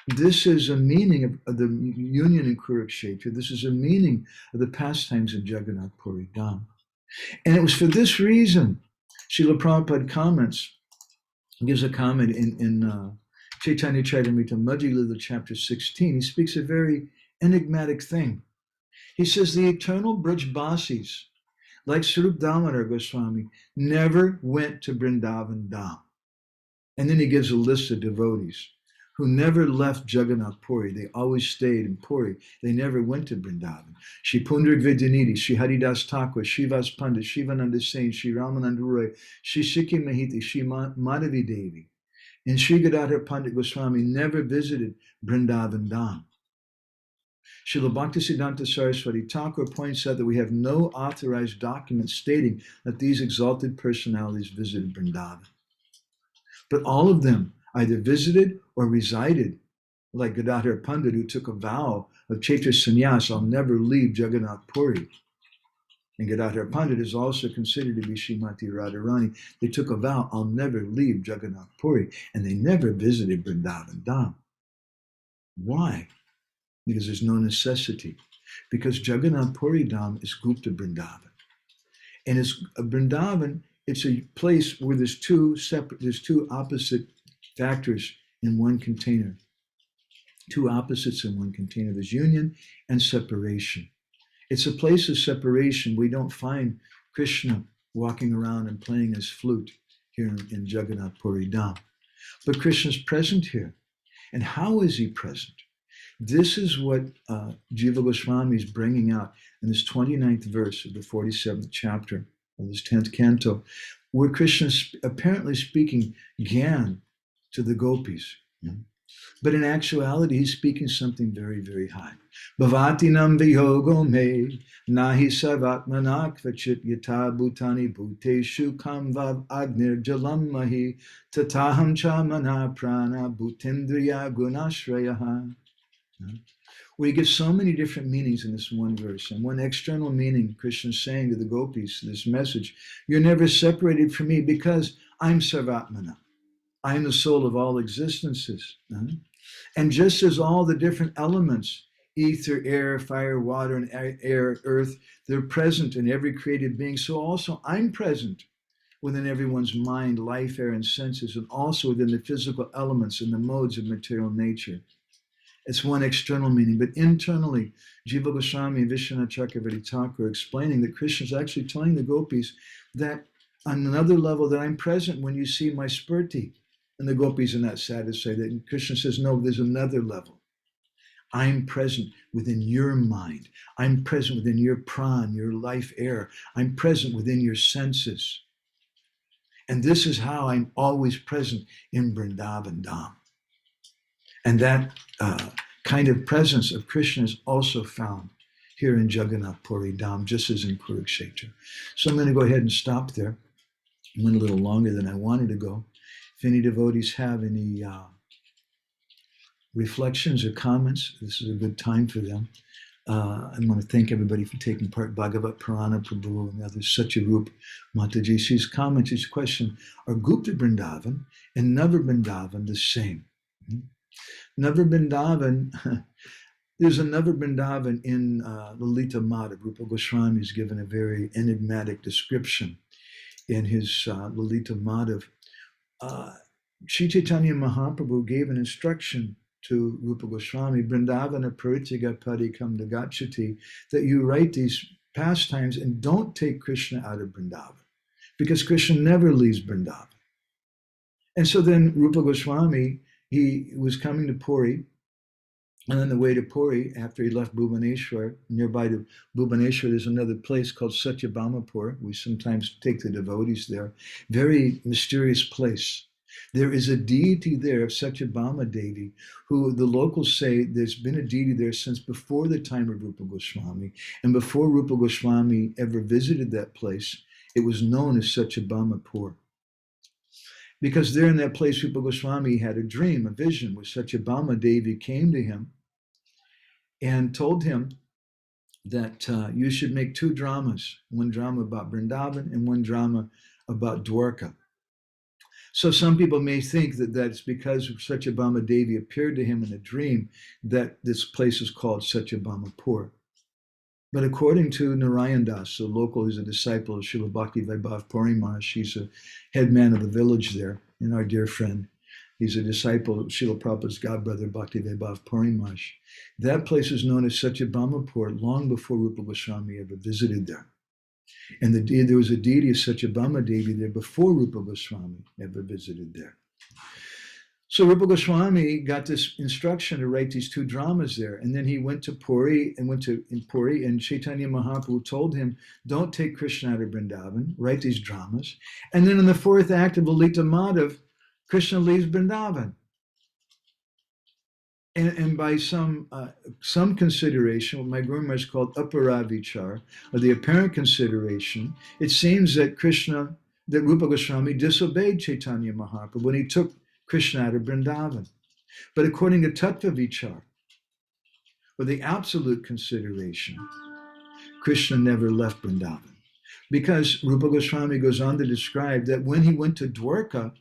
This is a meaning of the union in Kurukshetra. This is a meaning of the pastimes in Jagannath Puri Dham. And it was for this reason, Srila Prabhupada comments, gives a comment in Chaitanya Charitamrita Madhya Lila chapter 16. He speaks a very enigmatic thing. He says the eternal Brajbasis, like Swarup Damodar Goswami, never went to Vrindavan Dham. And then he gives a list of devotees who never left Jagannath Puri. They always stayed in Puri. They never went to Vrindavan. Shri Pundarik Vidyanidhi, Shri Haridas Thakur, Srivas Pandit, Shivananda Sain, Shri Ramananda Roy, Shri Sikhi Mahiti, Shri Madhavi Devi, and Shri Gadadhar Pandit Goswami never visited Vrindavan Dham. Srila Bhaktisiddhanta Saraswati Thakur points out that we have no authorized document stating that these exalted personalities visited Vrindavan. But all of them either visited or resided, like Gadadhar Pandit, who took a vow of Chaitra Sannyas, I'll never leave Jagannath Puri. And Gadadhar Pandit is also considered to be Srimati Radharani. They took a vow, I'll never leave Jagannath Puri, and they never visited Vrindavan Dham. Why? Because there's no necessity. Because Jagannath Puri Dham is Gupta Vrindavan. And it's Vrindavan, it's a place where there's two opposite factors in one container. Two opposites in one container. There's union and separation. It's a place of separation. We don't find Krishna walking around and playing his flute here in Jagannath Puri Dham. But Krishna's present here. And how is he present? This is what Jiva Goswami is bringing out in this 29th verse of the 47th chapter of this 10th canto, where Krishna is apparently speaking Gyan to the gopis. But in actuality, he's speaking something very, very high. Bhavatinam viyogo me nahi sarvatmana kvachit yata bhutani bhuteshu kam vav agnir jalam mahi tataham cha mana prana bhutendriya gunashrayaha. We get so many different meanings in this one verse. And one external meaning, Krishna is saying to the gopis, this message, you're never separated from me because I'm sarvatmana. I'm the soul of all existences. And just as all the different elements, ether, air, fire, water, and air, earth, they're present in every created being, so also I'm present within everyone's mind, life, air, and senses, and also within the physical elements and the modes of material nature. It's one external meaning, but internally, Jiva Goswami and Vishwanath Chakravarti Thakur are explaining that Krishna is actually telling the gopis that on another level that I'm present when you see my spurti. And the gopis are not satisfied. That Krishna says, no, there's another level. I'm present within your mind. I'm present within your pran, your life air. I'm present within your senses. And this is how I'm always present in Vrindavan Dham. And that kind of presence of Krishna is also found here in Jagannath Puri Dham, just as in Kurukshetra. So I'm going to go ahead and stop there. I went a little longer than I wanted to go. If any devotees have any reflections or comments, this is a good time for them. I want to thank everybody for taking part. Bhagavat Purana Prabhu and others, Satyarup Mataji. She's comment, his question, are Gupta Vrindavan and Nava Vrindavan the same? Nava Vrindavan, there's a Nava Vrindavan in Lalita Madhav. Rupa Goswami has given a very enigmatic description in his Lalita Madhav. Sri Chaitanya Mahaprabhu gave an instruction to Rupa Goswami, Vrindavana Paritiga Padikam Dagachati, that you write these pastimes and don't take Krishna out of Vrindavan, because Krishna never leaves Vrindavan. And so then Rupa Goswami, he was coming to Puri, and on the way to Puri, after he left Bhubaneswar, nearby to Bhubaneswar, there's another place called Satyabhamapur. We sometimes take the devotees there. Very mysterious place. There is a deity there of Satyabhama Devi, who the locals say there's been a deity there since before the time of Rupa Goswami. And before Rupa Goswami ever visited that place, it was known as Satyabhamapur. Because there in that place, Rupa Goswami had a dream, a vision, where Satyabhama Devi came to him and told him that you should make two dramas, one drama about Vrindavan and one drama about Dwarka. So some people may think that that's because Satyabhama Devi appeared to him in a dream that this place is called Satyabhamapur. But according to Narayan Das, a local who's a disciple of Srila Bhakti Vaibhav Puri Maharaj, he's a head man of the village there, and our dear friend. He's a disciple of Srila Prabhupada's godbrother, Bhakti Vaibhav Puri Maharaj. That place is known as Satyabhamapur long before Rupa Goswami ever visited there. And there was a deity of Satyabhama Devi there before Rupa Goswami ever visited there. So Rupa Goswami got this instruction to write these two dramas there. And then he went to Puri, and Chaitanya Mahaprabhu told him, don't take Krishna out of Vrindavan, write these dramas. And then in the fourth act of Lalita Madhav, Krishna leaves Vrindavan. And by some consideration, what my Guru Maharaj called aparavichar, or the apparent consideration, it seems that Rupa Goswami disobeyed Chaitanya Mahaprabhu when he took Krishna out of Vrindavan. But according to Tattva Vichar, or the absolute consideration, Krishna never left Vrindavan. Because Rupa Goswami goes on to describe that when he went to Dwarka,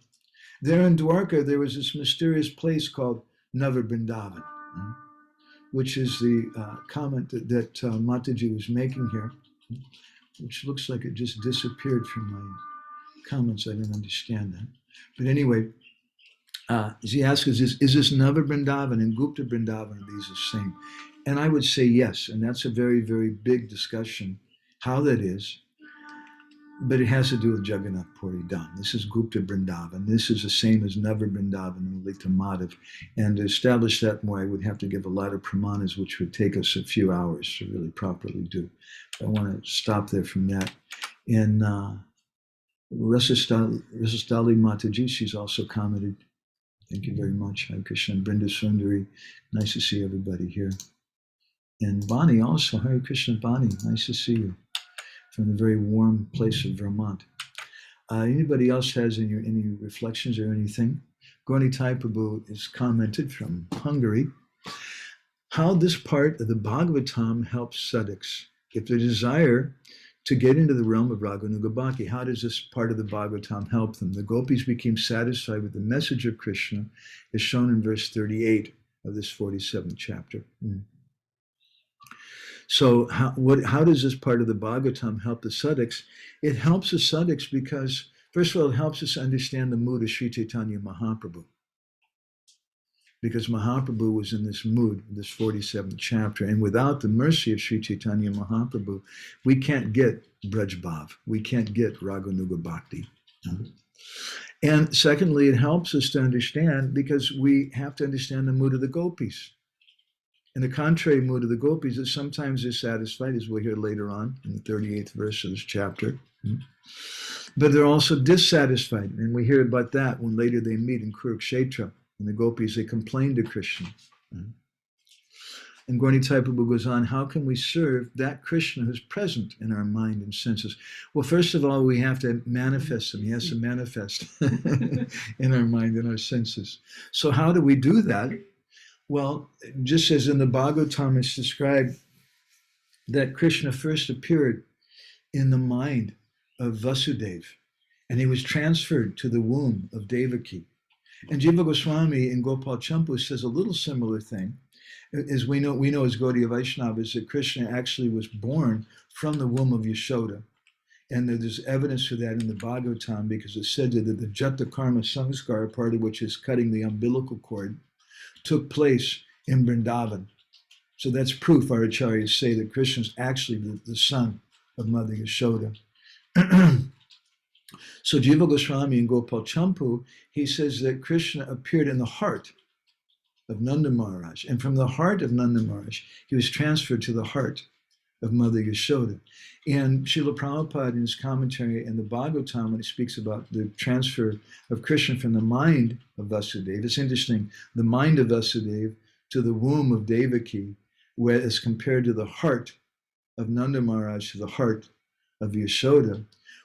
there in Dwarka, there was this mysterious place called Nava Vrindavan, which is the comment that Mataji was making here, which looks like it just disappeared from my comments. I don't understand that. But anyway, she asks, is this Nava Vrindavan and Gupta Vrindavan, are these the same? And I would say yes, and that's a very, very big discussion, how that is. But it has to do with Jagannath Puri Dham. This is Gupta Vrindavan. This is the same as Nava Vrindavan and Lita Madhav. And to establish that more, I would have to give a lot of pramanas, which would take us a few hours to really properly do. I want to stop there from that. And Rasastali Mataji, she's also commented. Thank you very much. Hare Krishna and Brinda Sundari. Nice to see everybody here. And Bonnie also. Hare Krishna, Bonnie. Nice to see you from the very warm place of Vermont. Anybody else has any reflections or anything? Gornitai Prabhu is commented from Hungary. How this part of the Bhagavatam helps sadhaks if they desire to get into the realm of Raganuga Bhakti. How does this part of the Bhagavatam help them? The gopis became satisfied with the message of Krishna, as shown in verse 38 of this 47th chapter. So how does this part of the Bhagavatam help the sadhaks? It helps the sadhaks because, first of all, it helps us understand the mood of Sri Chaitanya Mahaprabhu. Because Mahaprabhu was in this mood, this 47th chapter, and without the mercy of Sri Chaitanya Mahaprabhu, we can't get Braj Bhav, we can't get Raganuga Bhakti. And secondly, it helps us to understand because we have to understand the mood of the gopis. And the contrary mood of the gopis is sometimes they're satisfied, as we'll hear later on in the 38th verse of this chapter. But they're also dissatisfied, and we hear about that when later they meet in Kurukshetra. And the gopis, they complain to Krishna. And Gauranitai Prabhu goes on, how can we serve that Krishna who's present in our mind and senses? Well, first of all, we have to manifest him. He has to manifest in our mind and our senses. So how do we do that? Well, just as in the Bhagavatam it's described that Krishna first appeared in the mind of Vasudeva, and he was transferred to the womb of Devaki. And Jiva Goswami in Gopal Champu says a little similar thing. As we know as Gaudiya Vaishnavas that Krishna actually was born from the womb of Yashoda. And there's evidence for that in the Bhagavatam because it's said that the Jata Karma Samskara, part of which is cutting the umbilical cord, took place in Vrindavan. So that's proof, our acharyas say, that Krishna is actually the son of Mother Yashoda. So Jiva Goswami in Gopal Champu, he says that Krishna appeared in the heart of Nanda Maharaj. And from the heart of Nanda Maharaj, he was transferred to the heart of Mother Yashoda. And Srila Prabhupada in his commentary in the Bhagavatam, when he speaks about the transfer of Krishna from the mind of Vasudeva, it's interesting, the mind of Vasudeva to the womb of Devaki, whereas compared to the heart of Nanda Maharaj to the heart of Yashoda.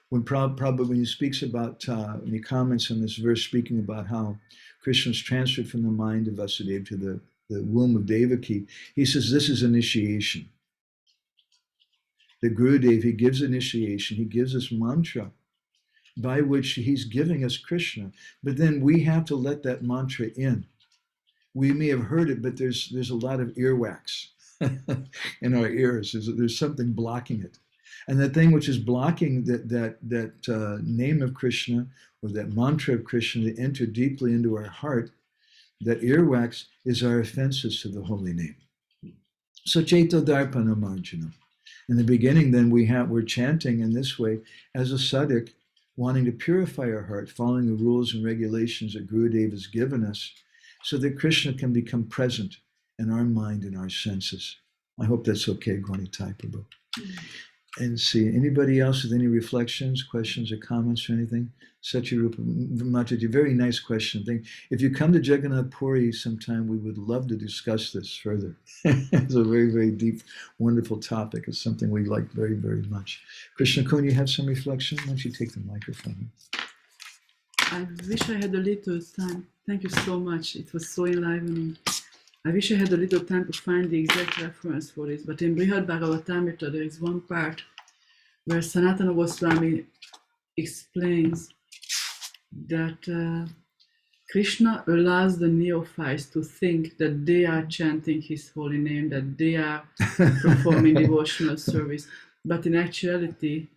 When Prabhupada, when he speaks about, when he comments on this verse, speaking about how Krishna is transferred from the mind of Vasudeva to the womb of Devaki, he says this is initiation. The Gurudev, he gives initiation, he gives us mantra by which he's giving us Krishna, but then we have to let that mantra in. We may have heard it, but there's a lot of earwax in our ears. There's something blocking it. And that thing which is blocking that name of Krishna or that mantra of Krishna to enter deeply into our heart, that earwax is our offenses to the holy name. So Chaito Darpana Marjana. In the beginning, then we're chanting in this way as a sadhak, wanting to purify our heart, following the rules and regulations that Gurudev has given us, so that Krishna can become present in our mind and our senses. I hope that's okay, Gauranitai Prabhu. And see, anybody else with any reflections, questions, or comments or anything? Satyarupa Mataji, very nice question. If you come to Jagannath Puri sometime, we would love to discuss this further. It's a very, very deep, wonderful topic. It's something we like very, very much. Krishna Kun, you have some reflection? Why don't you take the microphone? I wish I had a little time. Thank you so much. It was so enlivening. I wish I had a little time to find the exact reference for this, but in Brihad-bhagavatamrita there is one part where Sanatana Goswami explains that Krishna allows the neophytes to think that they are chanting his holy name, that they are performing devotional service, but in actuality,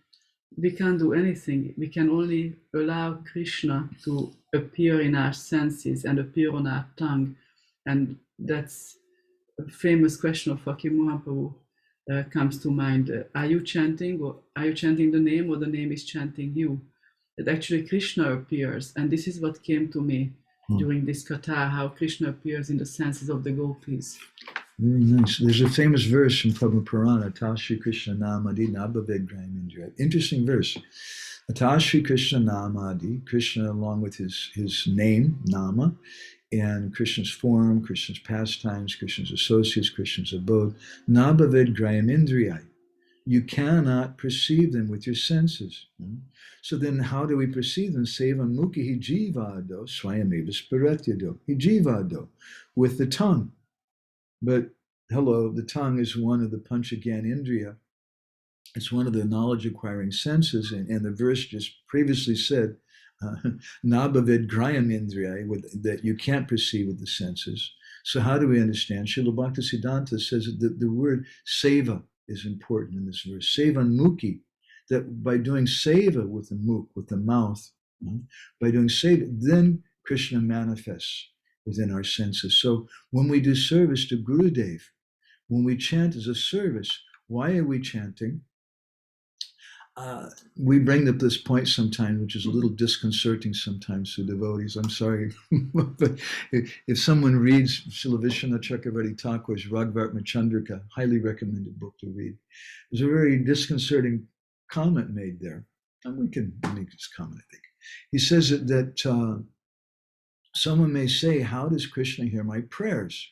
we can't do anything. We can only allow Krishna to appear in our senses and appear on our tongue. And that's a famous question of Fakir Mahaprabhu comes to mind. Are you chanting, or are you chanting the name, or the name is chanting you? That actually Krishna appears, and this is what came to me during this katha, how Krishna appears in the senses of the gopis. Very nice. There's a famous verse from Padma Purana, Atashi Krishna Namadi Nabhaved Indriya. Interesting verse. Atashi Krishna Namadi, Krishna along with his name, Nama, and Krishna's form, Krishna's pastimes, Krishna's associates, Krishna's abode, Nabhaved Indriya. You cannot perceive them with your senses. So then how do we perceive them? Sevan mukhi jivado swayameva spiratyado. Jivado, with the tongue. But hello, the tongue is one of the panchagyan It's one of the knowledge-acquiring senses, and the verse just previously said, Nabhavid grayam indriya, that you can't perceive with the senses. So how do we understand? Srila Bhaktisiddhanta says that the word seva is important in this verse. Sevan mukhi, that by doing seva with the mukh, with the mouth, by doing seva, then Krishna manifests within our senses. So when we do service to Gurudev, when we chant as a service, why are we chanting? We bring up this point sometimes, which is a little disconcerting sometimes to devotees. I'm sorry. But if someone reads Srila Vishwanath Chakravarti Thakur's Ragvartma Chandrika, highly recommended book to read, there's a very disconcerting comment made there. And we can make this comment, I think. He says that someone may say, how does Krishna hear my prayers?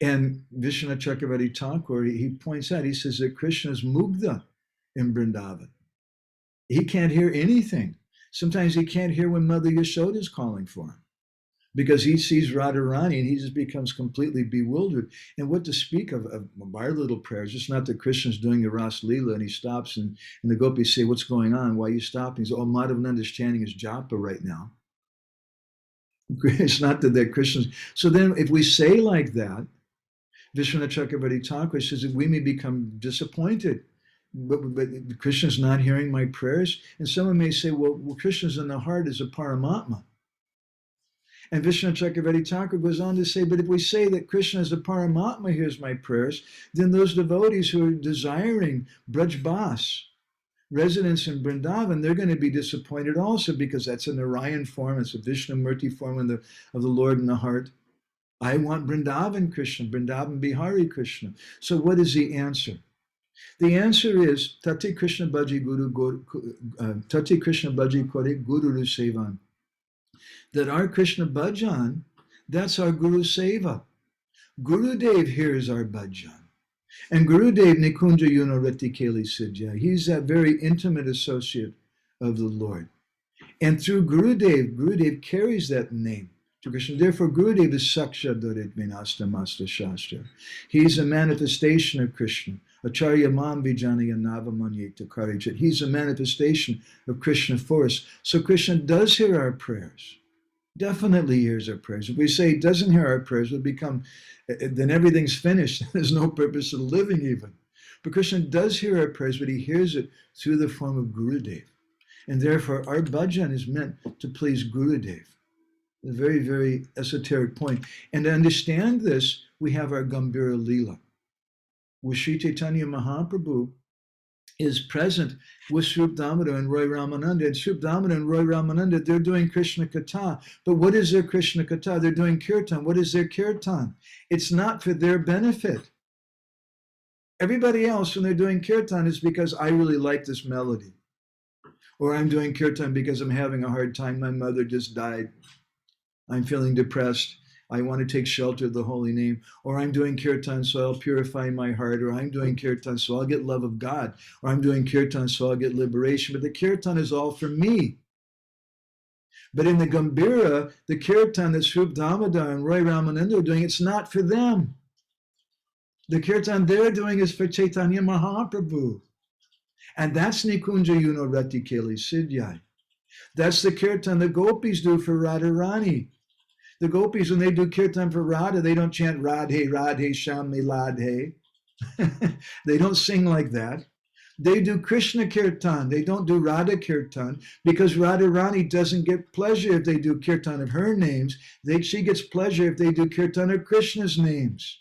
And Vishwanath Chakravarti Thakur, he points out, he says that Krishna is mugdha in Vrindavan. He can't hear anything. Sometimes he can't hear when Mother Yashoda is calling for him because he sees Radharani and he just becomes completely bewildered. And what to speak of our little prayers? It's not that Krishna's doing the Ras Leela and he stops and the gopis say, what's going on? Why are you stopping? He says, oh, Madhavananda's chanting his japa right now. It's not that Krishna's. So then if we say like that, Vishwanath Chakravarti Thakur says that we may become disappointed. But Krishna's not hearing my prayers. And someone may say, well, Krishna's in the heart as a Paramatma. And Vishwanath Chakravarti Thakur goes on to say, but if we say that Krishna as a Paramatma hears my prayers, then those devotees who are desiring Braj Bas, residence in Vrindavan, they're going to be disappointed also because that's a Narayan form, it's a Vishnumurti form of the Lord in the heart. I want Vrindavan Krishna, Vrindavan Bihari Krishna. So what is the answer? The answer is Tati Krishna Bhaji Tati Krishna Bhaji Kore Guru Sevan. That our Krishna Bhajan, that's our Guru Seva. Gurudev hears our Bhajan. And Gurudev Nikunja Yuno Rati Keli Sidya. He's that very intimate associate of the Lord. And through Gurudev carries that name to Krishna. Therefore, Gurudev is Saksha Dorit Vinasta Masta Shastra. He's a manifestation of Krishna. Acharya Mam Vijanaya Navamanyekta Karijat. He's a manifestation of Krishna for us. So Krishna does hear our prayers. Definitely hears our prayers. If we say he doesn't hear our prayers, then everything's finished. There's no purpose of living even. But Krishna does hear our prayers, but he hears it through the form of Gurudev. And therefore, our bhajan is meant to please Gurudev. A very, very esoteric point. And to understand this, we have our Gambhira Leela, where Sri Chaitanya Mahaprabhu is present with Srup Damodar and Roy Ramananda. And Srup Damodar and Roy Ramananda, they're doing Krishna Katha. But what is their Krishna Katha? They're doing Kirtan. What is their Kirtan? It's not for their benefit. Everybody else, when they're doing Kirtan, is because I really like this melody. Or I'm doing Kirtan because I'm having a hard time. My mother just died. I'm feeling depressed. I want to take shelter of the holy name, or I'm doing kirtan so I'll purify my heart, or I'm doing kirtan so I'll get love of God, or I'm doing kirtan so I'll get liberation. But the kirtan is all for me. But in the Gambhira, the kirtan that Swarup Damodar and Roy Ramananda are doing, it's not for them. The kirtan they're doing is for Chaitanya Mahaprabhu. And that's Nikunja Yuno Rati Keli Siddhyai. That's the kirtan the gopis do for Radharani. The gopis, when they do kirtan for Radha, they don't chant Radhe, Radhe, Shami, Ladhe. They don't sing like that. They do Krishna kirtan. They don't do Radha kirtan because Radharani doesn't get pleasure if they do kirtan of her names. She gets pleasure if they do kirtan of Krishna's names.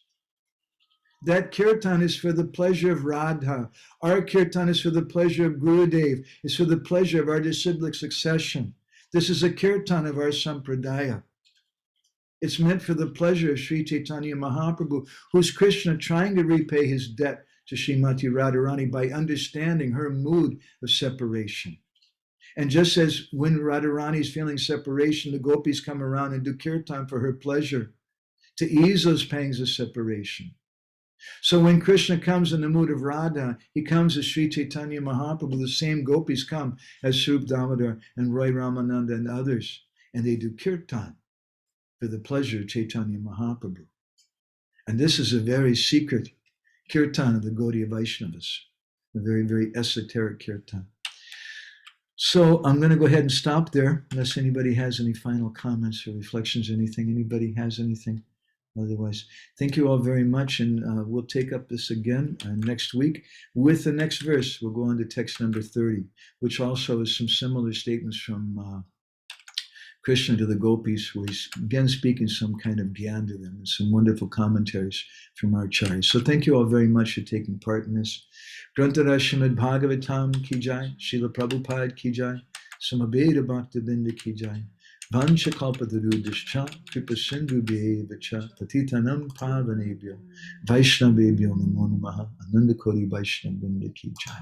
That kirtan is for the pleasure of Radha. Our kirtan is for the pleasure of Gurudev. It's for the pleasure of our disciplic succession. This is a kirtan of our sampradaya. It's meant for the pleasure of Sri Chaitanya Mahaprabhu, who's Krishna trying to repay his debt to Srimati Radharani by understanding her mood of separation. And just as when Radharani is feeling separation, the gopis come around and do kirtan for her pleasure to ease those pangs of separation. So when Krishna comes in the mood of Radha, he comes as Sri Chaitanya Mahaprabhu. The same gopis come as Swarup Damodar and Roy Ramananda and others, and they do kirtan for the pleasure of Chaitanya Mahaprabhu. And this is a very secret kirtan of the Gaudiya Vaishnavas, a very, very esoteric kirtan. So I'm going to go ahead and stop there, unless anybody has any final comments or reflections, anything. Anybody has anything? Otherwise, thank you all very much, and we'll take up this again next week with the next verse. We'll go on to text number 30, which also is some similar statements from Krishna to the gopis, where he's again speaking some kind of gyan to them, and some wonderful commentaries from our acharyas. So thank you all very much for taking part in this. Grantara Srimad Bhagavatam ki jai, Srila Prabhupada ki jai, Samaveda Bhaktivinda ki jai. Vancha kalpatarudhischa, kripa sindhu bhyevacha, patitanam pavanebhyo, Vaishnavebhyo namo namaha, Ananda Kori Vaishnavindra ki jai.